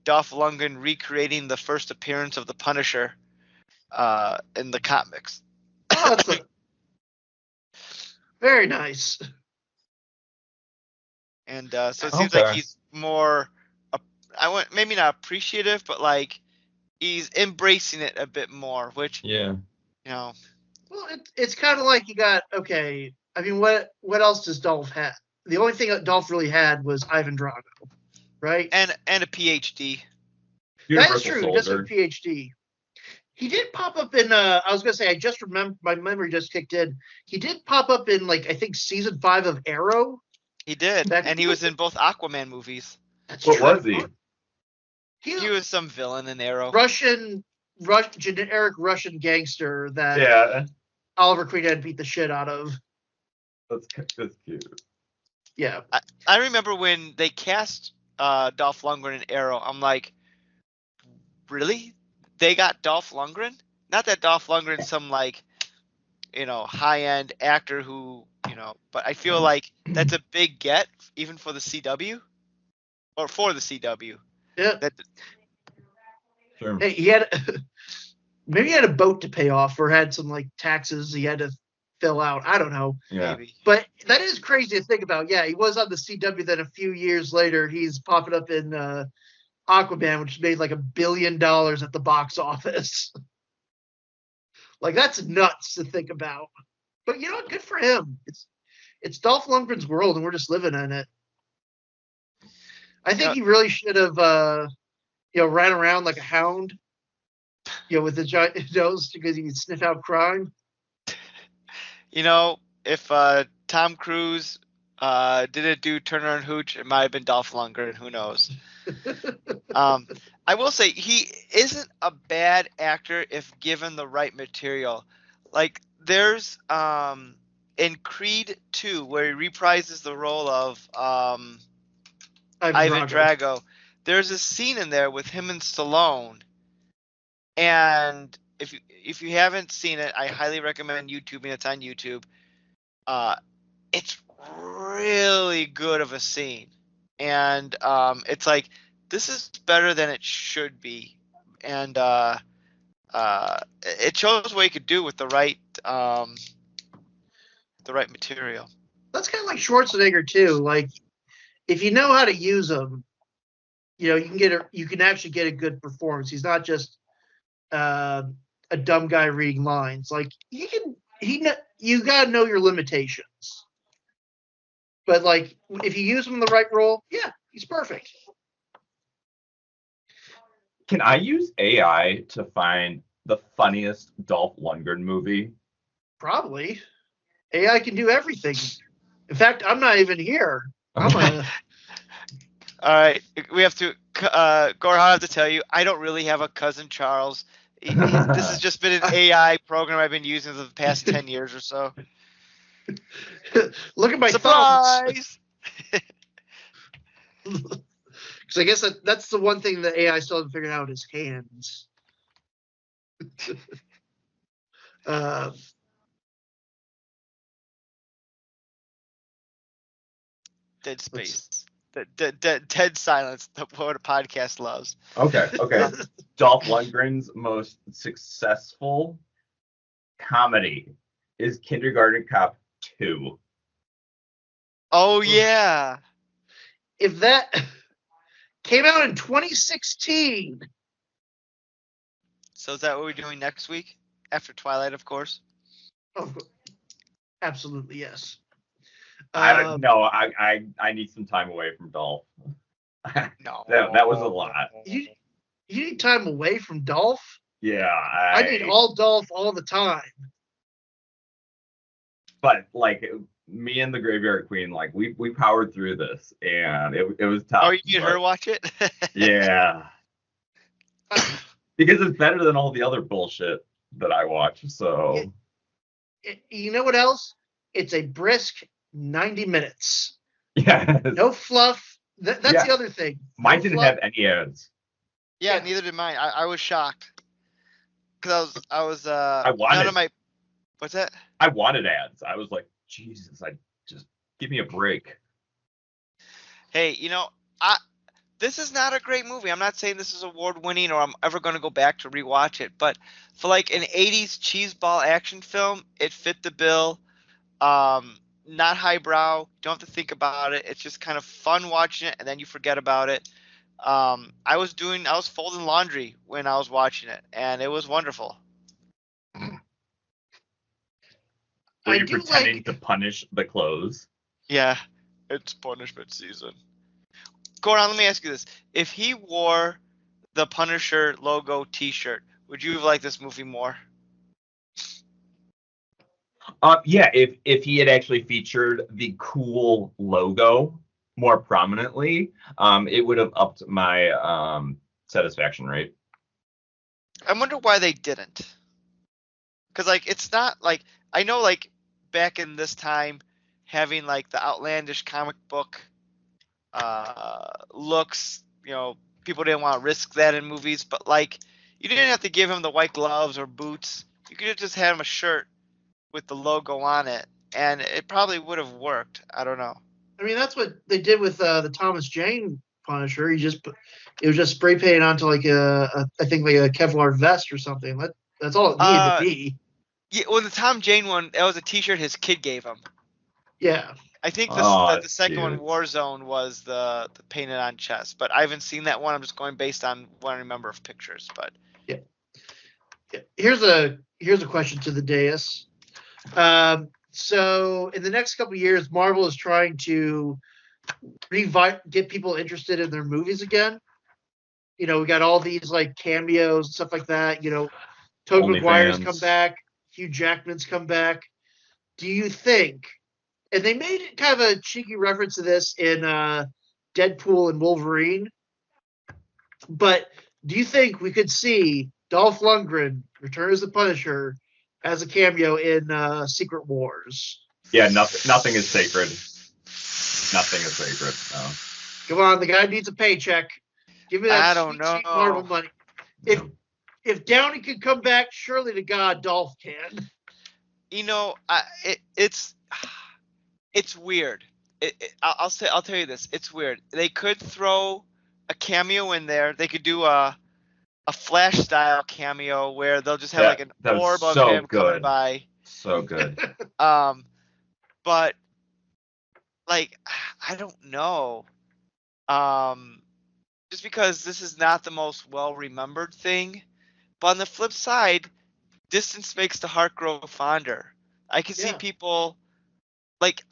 Dolph Lundgren recreating the first appearance of the Punisher in the comics. Oh, that's very nice. And so it seems like he's more, maybe not appreciative, but like he's embracing it a bit more, which, Yeah. you know. Well, it's kind of like you got, okay, I mean, what else does Dolph have? The only thing that Dolph really had was Ivan Drago, right? And a PhD. That is Universal true. He does have a Soldier. PhD. He did pop up in, I was going to say, I just remember, my memory just kicked in. He did pop up in, like, I think season 5 of Arrow. He did. And he was in both Aquaman movies. That's What true. was he? He was some villain in Arrow. Generic Russian gangster that Yeah. Oliver Queen had beat the shit out of. That's cute. Yeah. I remember when they cast Dolph Lundgren in Arrow, I'm like, really? They got Dolph Lundgren? Not that Dolph Lundgren's some like, high-end actor who, but I feel like that's a big get even for the CW or for the CW. Yeah. That Sure. Hey, he had maybe he had a boat to pay off or had some like taxes he had to fill out. I don't know. Yeah. maybe. But that is crazy to think about. Yeah, he was on the CW. Then a few years later, he's popping up in Aquaman, which made like $1 billion at the box office. Like that's nuts to think about. But you know what? Good for him. It's Dolph Lundgren's world, and we're just living in it. I think he really should have, ran around like a hound, with the giant nose because he can sniff out crime. If Tom Cruise didn't do Turner and Hooch, it might have been Dolph Lundgren. Who knows? I will say he isn't a bad actor if given the right material. Like there's in Creed 2 where he reprises the role of Ivan Drago. There's a scene in there with him and Stallone, and if you haven't seen it, I highly recommend YouTubing. It's on YouTube. It's really good of a scene, and it's like this is better than it should be, and it shows what you could do with the right material. That's kind of like Schwarzenegger too. Like if you know how to use him, you can actually get a good performance. He's not just a dumb guy reading lines. Like you gotta know your limitations. But like, if you use him in the right role, yeah, he's perfect. Can I use AI to find the funniest Dolph Lundgren movie? Probably. AI can do everything. In fact, I'm not even here. I'm a. All right, we have to. Gorehound, I have to tell you, I don't really have a cousin Charles. This has just been an AI program I've been using for the past 10 years or so. Look at my Surprise! Because I guess that's the one thing that AI still hasn't figured out is hands. Dead space. Dead silence. What a podcast loves. Okay. Dolph Lundgren's most successful comedy is Kindergarten Cop 2. Oh yeah. If that came out in 2016. So is that what we're doing next week? After Twilight, of course. Oh, absolutely yes. I need some time away from Dolph. No. that was a lot. You need time away from Dolph? Yeah. I need all Dolph all the time. But like me and the Graveyard Queen, like we powered through this, and it was tough. Oh, you made her watch it? Yeah. Because it's better than all the other bullshit that I watch. So you know what else? It's a brisk 90 minutes. yeah. No fluff. That's the other thing. Mine didn't have any ads. Yeah, neither did mine. I was shocked. Because I was I wanted. none of my. What's that? I wanted ads. I was like, Jesus, just give me a break. Hey, this is not a great movie. I'm not saying this is award winning or I'm ever going to go back to rewatch it, but for like an 80s cheeseball action film, it fit the bill. Not highbrow. Don't have to think about it. It's just kind of fun watching it, and then you forget about it. I was folding laundry when I was watching it, and it was wonderful. Were you pretending to punish the clothes? Yeah, it's punishment season. Goran, let me ask you this: if he wore the Punisher logo T-shirt, would you have liked this movie more? Yeah, if he had actually featured the cool logo more prominently, it would have upped my satisfaction rate. I wonder why they didn't. Because like it's not like I know like back in this time having like the outlandish comic book looks, people didn't want to risk that in movies, but like you didn't have to give him the white gloves or boots. You could have just had him a shirt with the logo on it, and it probably would have worked. I don't know. I mean, that's what they did with the Thomas Jane Punisher. It was just spray painted onto like I think like a Kevlar vest or something. That's all it needed to be. Yeah, well, the Tom Jane one, that was a T-shirt his kid gave him. Yeah. I think the second one, Warzone, was the painted on chest, but I haven't seen that one. I'm just going based on what I remember of pictures. But yeah. Here's a question to the dais. So in the next couple of years, Marvel is trying to get people interested in their movies again. We got all these like cameos and stuff like that. Tobey Maguire's come back, Hugh Jackman's come back. Do you think? And they made it kind of a cheeky reference to this in Deadpool and Wolverine. But do you think we could see Dolph Lundgren return as the Punisher as a cameo in Secret Wars? Yeah, nothing is sacred. Nothing is sacred. No. Come on, the guy needs a paycheck. Give me that I don't know. cheap Marvel money. If Downey could come back, surely to God, Dolph can. It's weird. I'll tell you this. It's weird. They could throw a cameo in there. They could do a Flash style cameo where they'll just have like an orb of him coming by. So good. But like I don't know. Just because this is not the most well remembered thing, but on the flip side, distance makes the heart grow fonder. I can see people like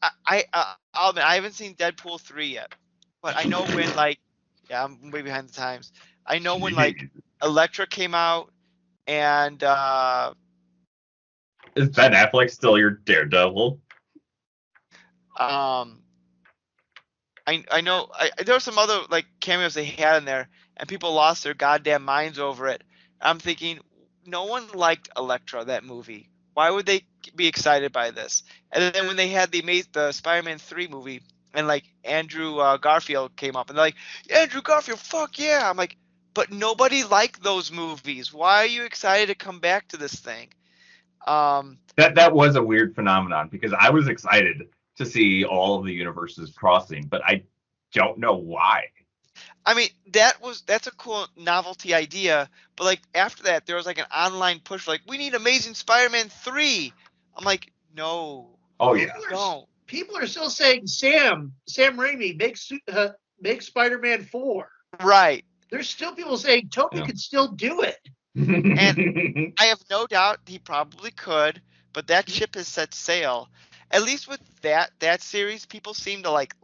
I'll admit, I haven't seen Deadpool 3 yet, but I know when like I'm way behind the times. I know when like Elektra came out and Is Ben Affleck still your Daredevil? I know there were some other like cameos they had in there, and people lost their goddamn minds over it. I'm thinking, no one liked Elektra, that movie. Why would they be excited by this? And then when they had the Spider-Man 3 movie, and like Andrew Garfield came up, and they're like, Andrew Garfield, fuck yeah! I'm like, but nobody liked those movies. Why are you excited to come back to this thing? That was a weird phenomenon because I was excited to see all of the universes crossing, but I don't know why. I mean, that's a cool novelty idea, but like after that, there was like an online push for like, we need Amazing Spider-Man 3. I'm like, no. Oh yeah. People are still saying Sam Raimi make Spider-Man 4. Right. There's still people saying Tobey could still do it. And I have no doubt he probably could, but that ship has set sail. At least with that series, people seem to like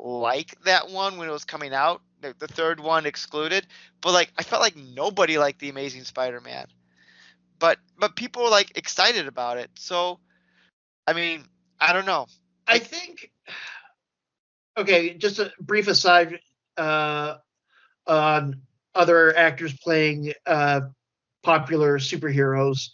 that one when it was coming out. The third one excluded, but like I felt like nobody liked the Amazing Spider-Man. But people were like excited about it. So, I mean, I don't know. I think. Okay, just a brief aside on other actors playing popular superheroes.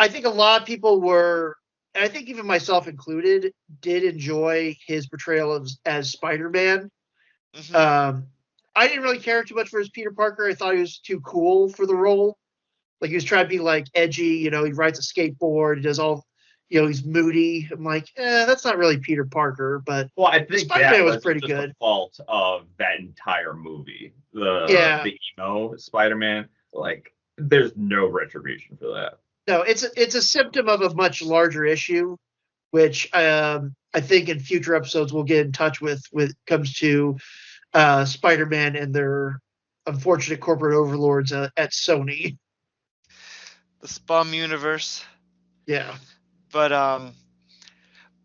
I think a lot of people were, and I think even myself included, did enjoy his portrayal as Spider-Man. Mm-hmm. I didn't really care too much for his Peter Parker. I thought he was too cool for the role. Like he was trying to be like edgy, he rides a skateboard, he does all, he's moody. I'm like, that's not really Peter Parker, but well, I think Spider-Man was pretty just good. The fault of that entire movie, the emo Spider-Man, like there's no retribution for that. No, it's a symptom of a much larger issue, which I think in future episodes we'll get in touch with when it comes to Spider-Man and their unfortunate corporate overlords at Sony. The Spum universe. Yeah. But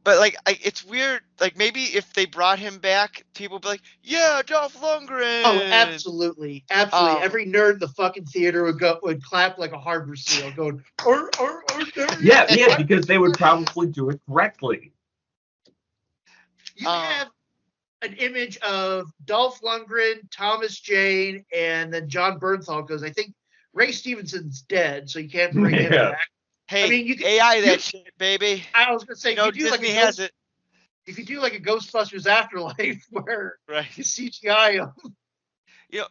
like it's weird. Like maybe if they brought him back, people would be like, "Yeah, Dolph Lundgren." Oh, absolutely. Every nerd in the fucking theater would clap like a harbor seal, going, or Yeah, because they would probably do it correctly. You have an image of Dolph Lundgren, Thomas Jane, and then John Bernthal, because I think Ray Stevenson's dead, so you can't bring him back. Hey, I mean, you can AI shit, baby. I was gonna say, Disney has it. If you do like a Ghostbusters Afterlife where you CGI them.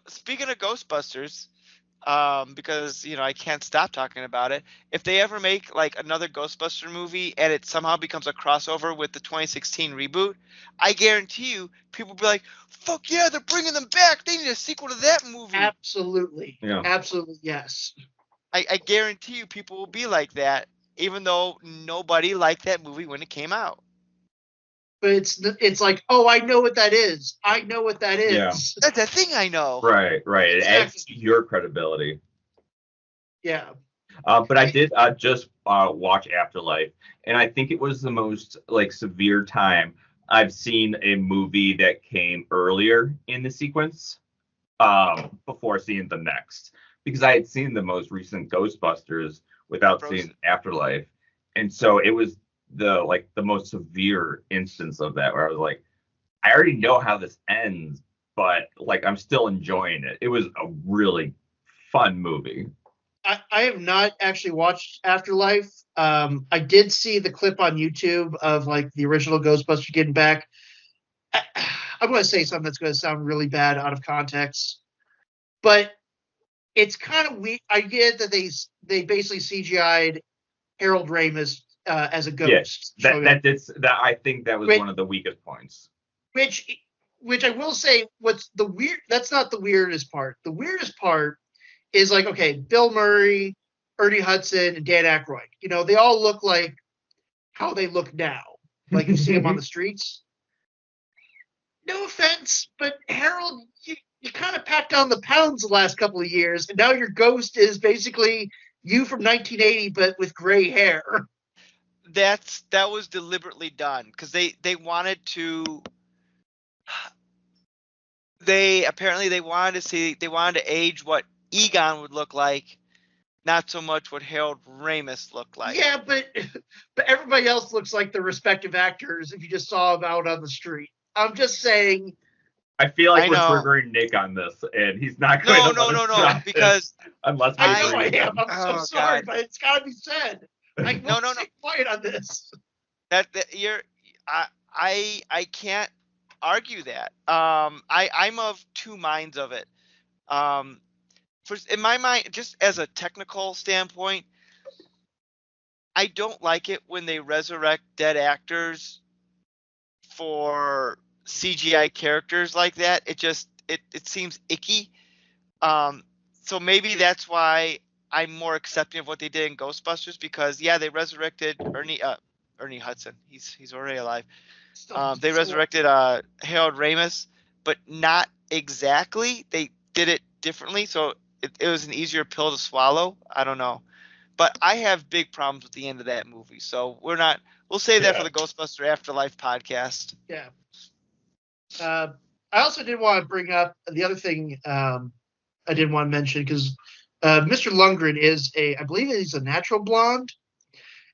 Speaking of Ghostbusters, because I can't stop talking about it. If they ever make like another Ghostbuster movie and it somehow becomes a crossover with the 2016 reboot, I guarantee you people will be like, "Fuck yeah, they're bringing them back. They need a sequel to that movie." Absolutely, yeah. Absolutely, yes. I guarantee you people will be like that, even though nobody liked that movie when it came out. But it's like, oh, I know what that is. I know what that is. Yeah. That's a thing I know. Right. It adds to your credibility. Yeah. But I did just watch Afterlife, and I think it was the most like severe time I've seen a movie that came earlier in the sequence before seeing the next. Because I had seen the most recent Ghostbusters without seeing Afterlife, and so it was the most severe instance of that where I was like, I already know how this ends, but like I'm still enjoying it. It was a really fun movie. I have not actually watched Afterlife. I did see the clip on YouTube of like the original Ghostbusters getting back. I'm going to say something that's going to sound really bad out of context, but it's kind of weird. I get that they basically CGI'd Harold Ramis as a ghost. That I think that was one of the weakest points. Which I will say, what's the weird? That's not the weirdest part. The weirdest part is like, okay, Bill Murray, Ernie Hudson, and Dan Aykroyd. They all look like how they look now. Like you see them on the streets. No offense, but Harold, you kind of packed down the pounds the last couple of years, and now your ghost is basically you from 1980, but with gray hair. that was deliberately done because they wanted to. They wanted to age what Egon would look like, not so much what Harold Ramis looked like. Yeah, but everybody else looks like the respective actors if you just saw them out on the street. I'm just saying. I feel like I we're know. triggering Nick on this, and he's not going to let us No, drop because this unless we I know agree I with am. him. I'm so Oh, sorry, God. but it's got to be said. I won't No. stay quiet on this. that you're I can't argue that. I'm of two minds of it. First, in my mind, just as a technical standpoint, I don't like it when they resurrect dead actors for CGI characters like that. It seems icky. So maybe that's why I'm more accepting of what they did in Ghostbusters because they resurrected Ernie Hudson. He's already alive. They resurrected Harold Ramis, but not exactly. They did it differently, so it was an easier pill to swallow. I don't know. But I have big problems with the end of that movie, so we'll save that for the Ghostbuster Afterlife podcast. Yeah. I also did want to bring up the other thing I did want to mention because Mr. Lundgren I believe he's a natural blonde.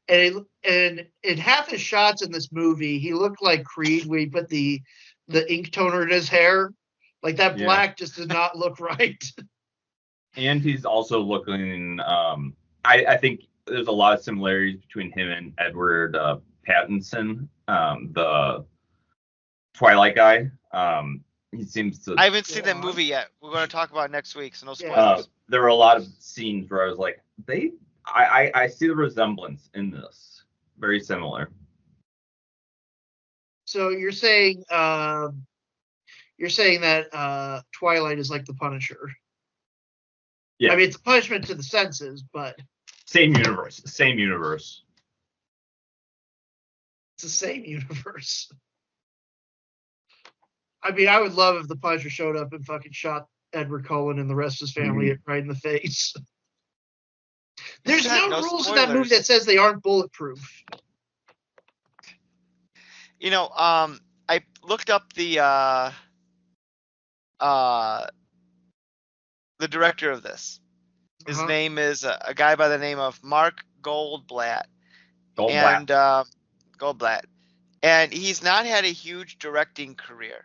And in half his shots in this movie, he looked like Creed when he put the ink toner in his hair. Like that black just did not look right. And he's also looking. I think there's a lot of similarities between him and Edward Pattinson, the Twilight guy. He seems to. I haven't seen that movie yet. We're going to talk about it next week, so no spoilers. There were a lot of scenes where I was like, I see the resemblance in this. Very similar. So you're saying that Twilight is like the Punisher. Yeah. I mean, it's a punishment to the senses, but Same universe. Same universe. it's the same universe. I mean, I would love if the Punisher showed up and fucking shot Edward Cullen and the rest of his family right in the face. There's no rules in that movie that says they aren't bulletproof. I looked up the director of this. His name is a guy by the name of Mark Goldblatt. Goldblatt. And he's not had a huge directing career.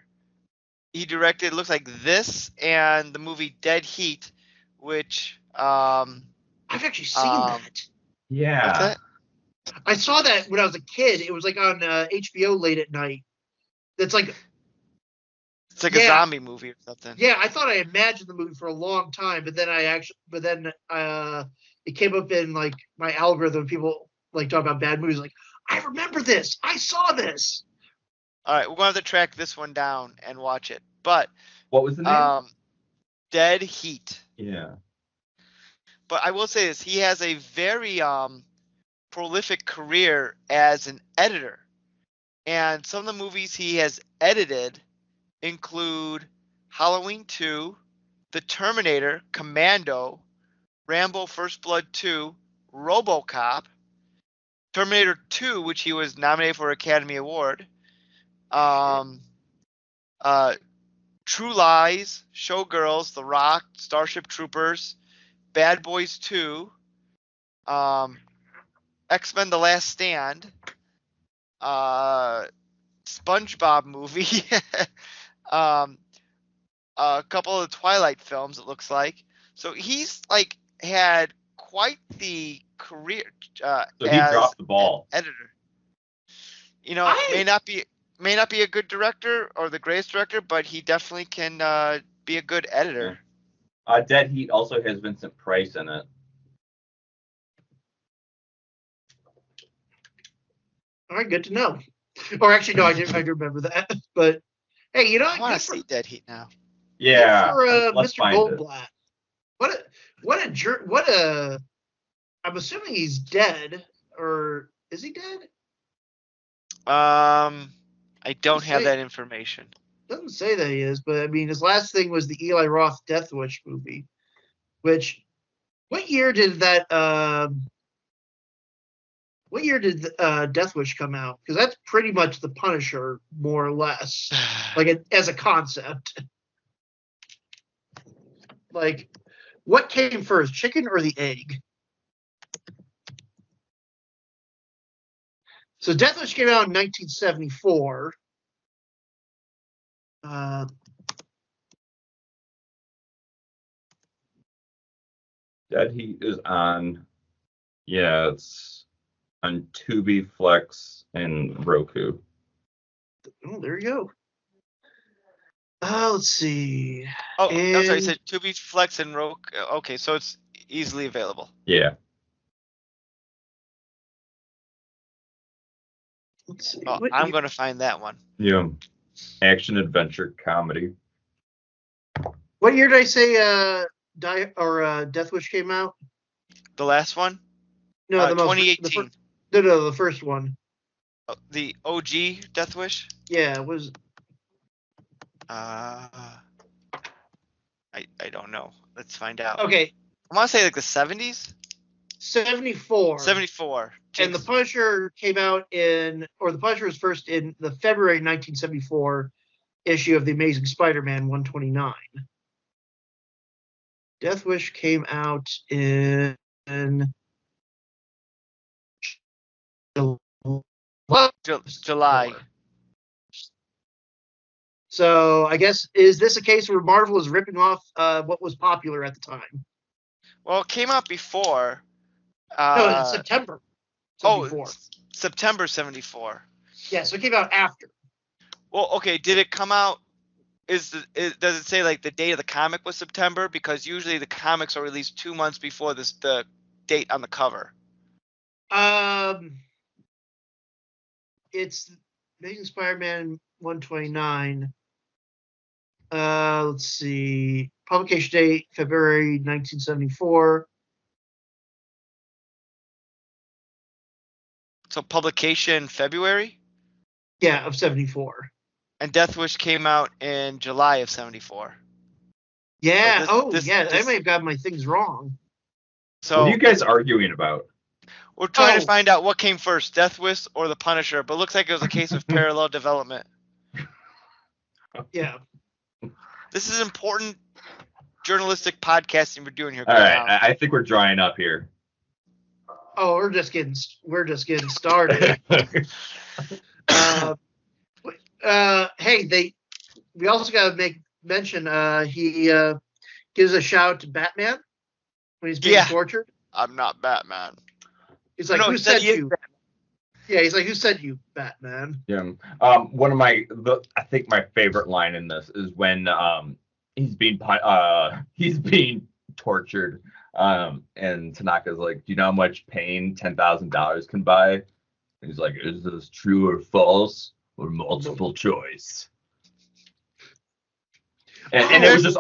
He directed, looks like this and the movie Dead Heat, which I've actually seen that. Yeah. What's that? I saw that when I was a kid. It was like on HBO late at night. It's like a zombie movie or something. Yeah, I thought I imagined the movie for a long time, but then it came up in like my algorithm. People like talk about bad movies. Like, I remember this. I saw this. All right, we're going to have to track this one down and watch it. But what was the name? Dead Heat. Yeah. But I will say this: he has a very prolific career as an editor, and some of the movies he has edited include Halloween 2, The Terminator, Commando, Rambo: First Blood 2, RoboCop, Terminator 2, which he was nominated for an Academy Award, True Lies, Showgirls, The Rock, Starship Troopers, Bad Boys 2, X-Men: The Last Stand, SpongeBob movie, a couple of the Twilight films, it looks like. So he's like had quite the career so he dropped the ball. Editor. May not be a good director or the greatest director, but he definitely can be a good editor. Dead Heat also has Vincent Price in it. All right, good to know. Or actually, no, I do remember that. But hey, I want to see Dead Heat now. Yeah, for Mr. Goldblatt. What a. I'm assuming he's dead, or is he dead? I don't have that information. Doesn't say that he is, but I mean, his last thing was the Eli Roth Death Wish movie. What year did that? What year did Death Wish come out? Because that's pretty much the Punisher, more or less, like as a concept. Like, what came first, chicken or the egg? So Death Wish came out in 1974. Dead Heat is on. Yeah, it's on Tubi, Flex, and Roku. Oh, there you go. Let's see. Oh, I'm sorry. You said Tubi, Flex, and Roku. Okay, so it's easily available. Yeah. Let's see. Oh, I'm going to find that one. Yeah. Action adventure comedy. What year did I say Death Wish came out? The last one? No, 2018. The first one. The OG Death Wish? Yeah, it was. I don't know. Let's find out. Okay. I want to say like the 70s? 74. 74. And the Punisher came out the Punisher was first in the February 1974 issue of the Amazing Spider-Man 129. Death Wish came out in July. So I guess, is this a case where Marvel is ripping off what was popular at the time? Well, it came out before. No, it's September 74. Oh, September 74. Yeah, so it came out after. Well, okay, did it come out? Does it say like the date of the comic was September? Because usually the comics are released 2 months before the date on the cover. It's Amazing Spider-Man 129. Let's see. Publication date February 1974. So publication February? Yeah, of 74. And Death Wish came out in July of 74. Yeah. I may have got my things wrong. So what are you guys arguing about? We're trying to find out what came first, Death Wish or the Punisher, but it looks like it was a case of parallel development. Yeah. This is important journalistic podcasting we're doing here. All right, I think we're drying up here. Oh, we're just getting started. Hey, we also got to make mention. He gives a shout out to Batman when he's being tortured. I'm not Batman. He's like, who sent you? Yeah, he's like, who sent you, Batman? Yeah. One of I think my favorite line in this is when he's being tortured. And Tanaka's like, do you know how much pain $10,000 can buy? And he's like, is this true or false or multiple choice? And it was just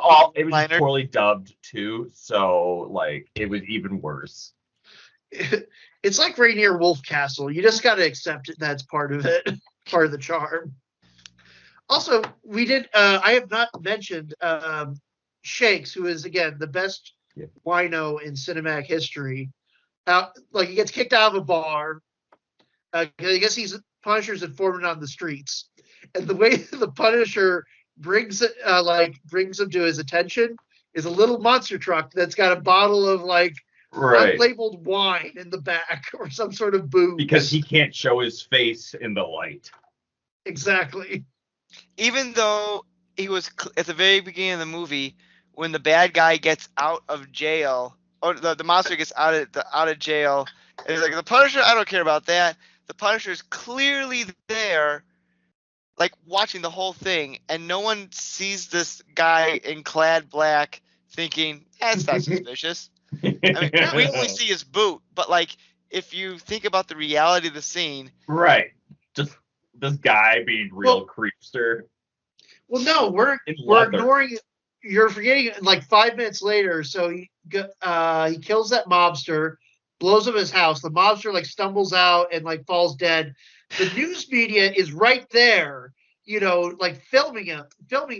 poorly dubbed too, so like it was even worse. It's like Rainier Wolfcastle. You just got to accept it. That's part of it, part of the charm. Also, we did. I have not mentioned Shakes, who is again the best wino in cinematic history. Like he gets kicked out of a bar. I guess he's Punisher's informant on the streets, and the way the Punisher brings him to his attention is a little monster truck that's got a bottle of unlabeled wine in the back or some sort of booze. Because he can't show his face in the light. Exactly. Even though he was at the very beginning of the movie, when the bad guy gets out of jail, or the monster gets out of jail, and he's like, the Punisher, I don't care about that. The Punisher is clearly there, like watching the whole thing, and no one sees this guy in clad black thinking, that's not suspicious. I mean, we only see his boot, but like, if you think about the reality of the scene, right? Just this guy being real creepster. Well, no, we're ignoring. You're forgetting. Like 5 minutes later, so he kills that mobster, blows up his house. The mobster like stumbles out and like falls dead. The news media is right there, like filming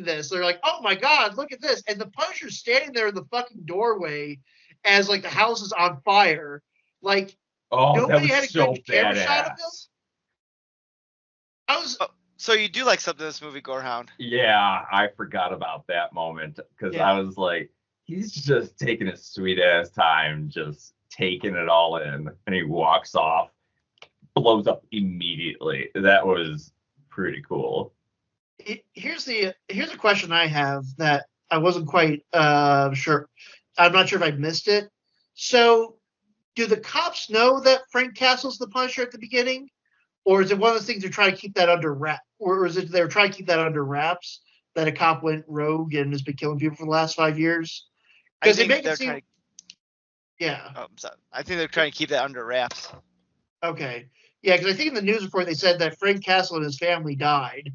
this. They're like, oh my god, look at this, and the Punisher's standing there in the fucking doorway as like the house is on fire. Like Oh, Nobody that had was a so good camera shot of him. badass. I was So you do like something in this movie, Gorehound? Yeah, I forgot about that moment because Yeah. I was like, he's just taking his sweet ass time, just taking it all in, and he walks off, blows up immediately. That was pretty cool. here's a question I have that I wasn't quite sure. I'm not sure if I missed it. So, do the cops know that Frank Castle's the Punisher at the beginning, or is it one of those things they're trying to keep that under wrap, or is it they're trying to keep that under wraps that a cop went rogue and has been killing people for the last 5 years? Because they make it seem, yeah. Oh, I'm sorry. I think they're trying to keep that under wraps. Okay. Yeah, because I think in the news report they said that Frank Castle and his family died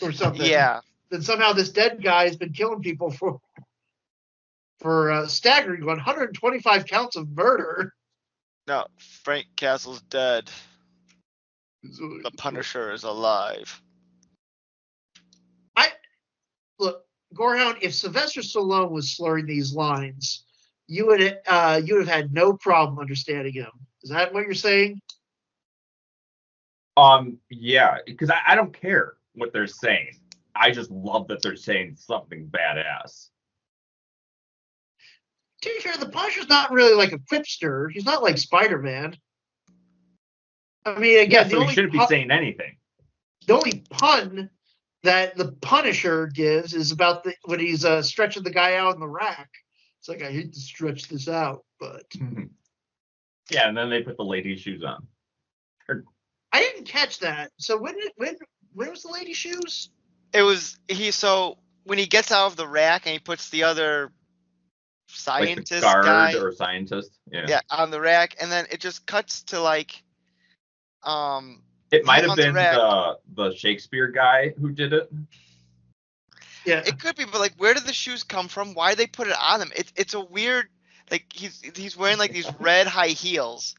or something. Yeah. Then somehow this dead guy has been killing people for staggering 125 counts of murder. No, Frank Castle's dead. The Punisher is alive. Look, Gorehound, if Sylvester Stallone was slurring these lines, you would have had no problem understanding him. Is that what you're saying? Yeah, because I don't care what they're saying. I just love that they're saying something badass. To be fair, the Punisher's not really like a quipster. He's not like Spider-Man. I mean, again, Yeah, so he shouldn't be saying anything. The only pun that the Punisher gives is about when he's stretching the guy out in the rack. It's like, I hate to stretch this out, but Yeah, and then they put the lady's shoes on. I didn't catch that. So when was the lady's shoes? It was so when he gets out of the rack and he puts the other scientist like the guard guy or scientist. Yeah, on the rack, and then it just cuts to like it might have on the been rack. the Shakespeare guy who did it. Yeah, It could be, but like, where did the shoes come from? Why did they put it on him? It's a weird, like he's wearing like these red high heels,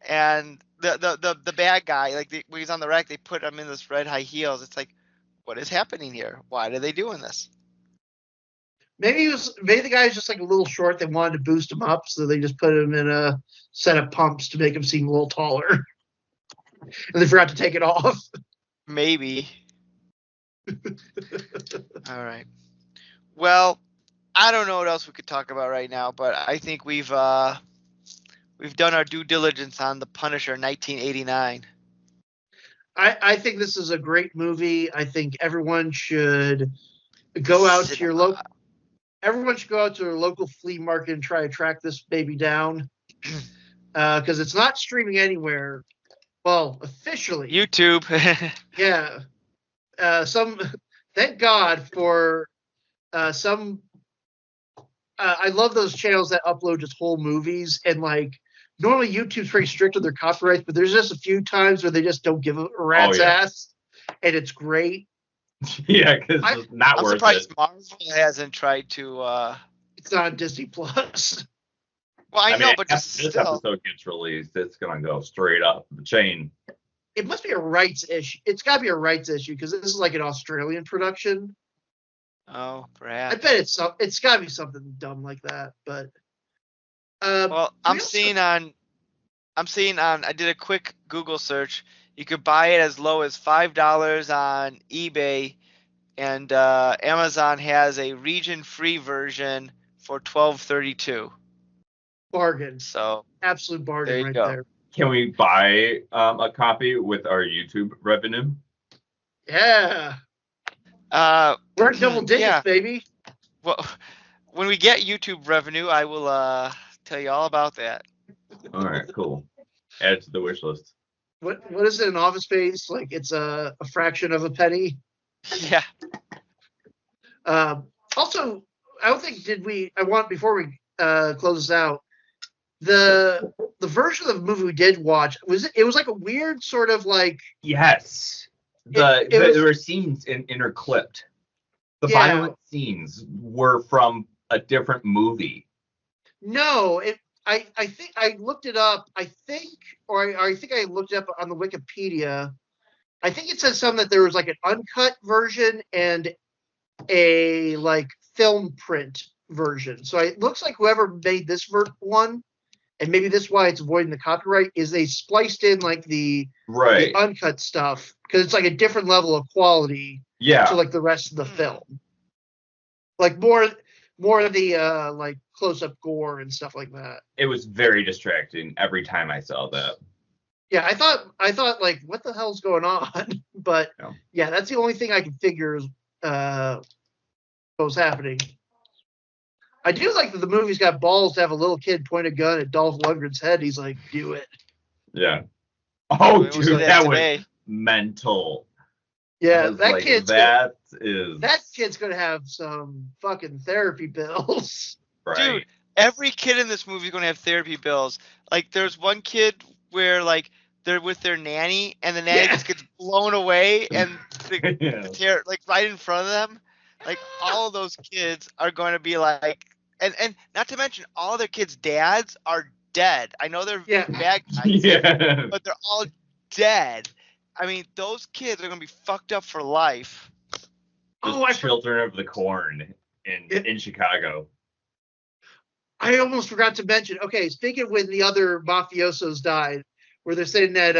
and the bad guy, like when he's on the rack, they put him in this red high heels. It's like, what is happening here? Why are they doing this? maybe the guy's just like a little short. They wanted to boost him up, so they just put him in a set of pumps to make him seem a little taller, and they forgot to take it off. Maybe. All right. Well, I don't know what else we could talk about right now, but I think we've done our due diligence on The Punisher 1989. I think this is a great movie. I think everyone should go out to your local. Everyone should go out to their local flea market and try to track this baby down, because it's not streaming anywhere. Well, officially, YouTube. yeah. Thank God for some. I love those channels that upload just whole movies, and like normally YouTube's pretty strict with their copyrights, but there's just a few times where they just don't give a rat's ass, and it's great. Yeah, because it's not I'm worth surprised it. Marvel hasn't tried to. It's not on Disney Plus. Well, I know, mean, but after just this still. episode gets released, it's gonna go straight up the chain. It must be a rights issue. It's got to be a rights issue because this is like an Australian production. Oh, I perhaps. bet it's got to be something dumb like that. But Well, I'm seeing on. I did a quick Google search. You could buy it as low as $5 on eBay, and Amazon has a region-free version for $12.32. bargain, So absolute there bargain you right go. there. Can we buy a copy with our YouTube revenue? Yeah, we're at double digits, yeah. baby. Well, when we get YouTube revenue, I will tell you all about that. All right, cool. Add it to the wish list. What is it in Office Space? Like it's a fraction of a penny. Yeah. Also, I don't think before we close this out, the version of the movie we did watch it was like a weird sort of like Yes. There were scenes interclipped. The violent scenes were from a different movie. No, I think I looked it up. I think I looked it up on the Wikipedia. I think it says something that there was like an uncut version and a like film print version. So it looks like whoever made this one and maybe this is why it's avoiding the copyright, is they spliced in like the uncut stuff because it's like a different level of quality to like the rest of the film. Like more of the like close up gore and stuff like that. It was very distracting every time I saw that. Yeah, I thought like, what the hell's going on? But yeah, that's the only thing I can figure is what was happening. I do like that the movie's got balls to have a little kid point a gun at Dolph Lundgren's head. He's like, do it. Yeah. Oh, dude, that was mental. Yeah, that kid's gonna have some fucking therapy bills. Right. Dude, every kid in this movie is gonna have therapy bills. Like, there's one kid where like they're with their nanny and the nanny just gets blown away and the tear like right in front of them. Like, all of those kids are going to be like, and not to mention all their kids' dads are dead. I know they're bad guys, but they're all dead. I mean, those kids are going to be fucked up for life. Children of the Corn in Chicago. I almost forgot to mention. Okay, speaking of when the other mafiosos died, where they're sitting at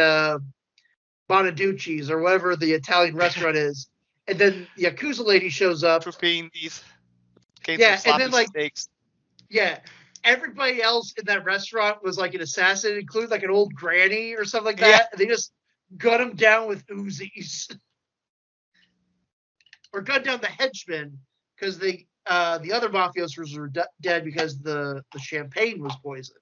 Bonaducci's or whatever the Italian restaurant is, and then the Yakuza lady shows up. And then like steaks. Yeah, everybody else in that restaurant was like an assassin, including like an old granny or something like that. Yeah. And they just gun him down with Uzis, or gun down the henchmen because the other mafiosos were dead because the champagne was poisoned,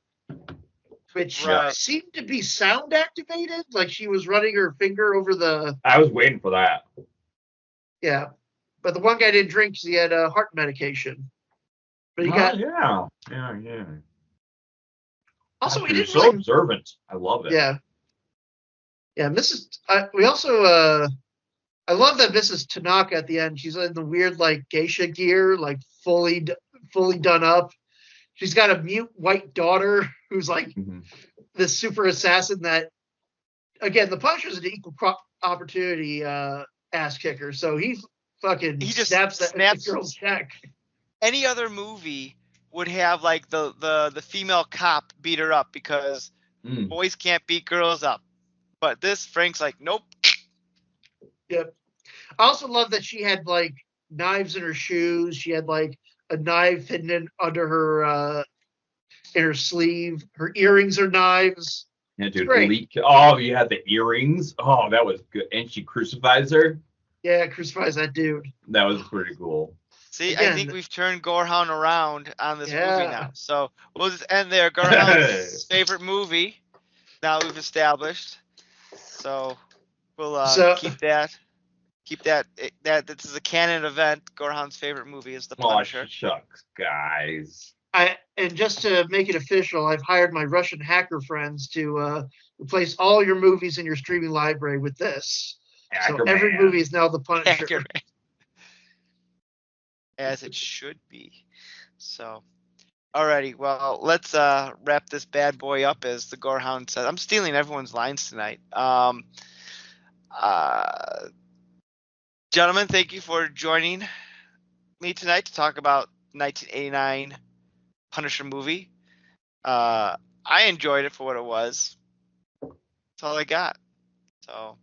which seemed to be sound activated. Like she was running her finger over the. I was waiting for that. Yeah, but the one guy didn't drink because he had heart medication. But he got yeah. Also, we you're didn't so observant. I love it. Yeah. Mrs. We also I love that Mrs. Tanaka at the end. She's in the weird like geisha gear, like fully done up. She's got a mute white daughter who's like this super assassin that, again, the Punisher's an equal opportunity ass kicker. So he just snaps that girl's neck. Any other movie would have like the female cop beat her up because boys can't beat girls up. But this, Frank's like, nope. Yep. I also love that she had like knives in her shoes. She had like a knife hidden under her in her sleeve. Her earrings are knives. Yeah, dude. Oh, you had the earrings. Oh, that was good. And she crucifies her. Yeah, crucifies that dude. That was pretty cool. See, again, I think we've turned Gorehound around on this movie now. So we'll just end there. Gorehound's favorite movie. Now we've established. So we'll keep that. This is a canon event. Gorehound's favorite movie is The Punisher. Oh, shucks, guys. And just to make it official, I've hired my Russian hacker friends to replace all your movies in your streaming library with this. So every movie is now The Punisher. As it should be. So, alrighty. Well, let's wrap this bad boy up, as the Gorehound says. I'm stealing everyone's lines tonight. Gentlemen, thank you for joining me tonight to talk about 1989 Punisher movie. I enjoyed it for what it was. That's all I got. So,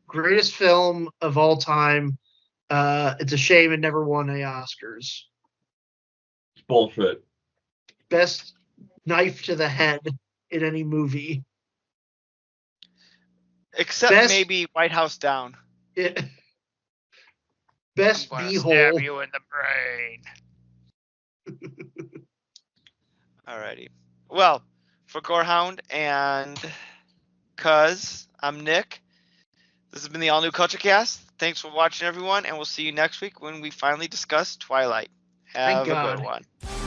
greatest film of all time. It's a shame it never won any Oscars. It's bullshit. Best knife to the head in any movie. Except maybe White House Down. Yeah. Best beehole. Stab you in the brain. Alrighty. Well, for Gorehound and Cuz, I'm Nick. This has been the All New Culture Cast. Thanks for watching, everyone, and we'll see you next week when we finally discuss Twilight. Have a good one.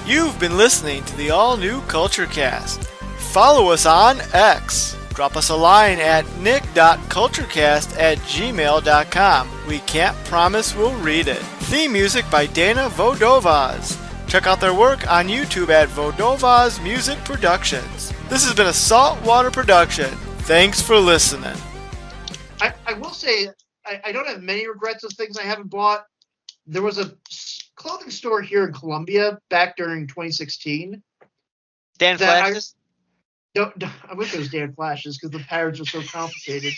You've been listening to the All New Culture Cast. Follow us on X. Drop us a line at nick.culturecast@gmail.com. We can't promise we'll read it. Theme music by Dana Vodovaz. Check out their work on YouTube at Vodovaz Music Productions. This has been a Saltwater production. Thanks for listening. I will say, I don't have many regrets of things I haven't bought. There was a clothing store here in Columbia back during 2016. Dan Flax's? I wish it was Dan Flash's because the parents are so complicated.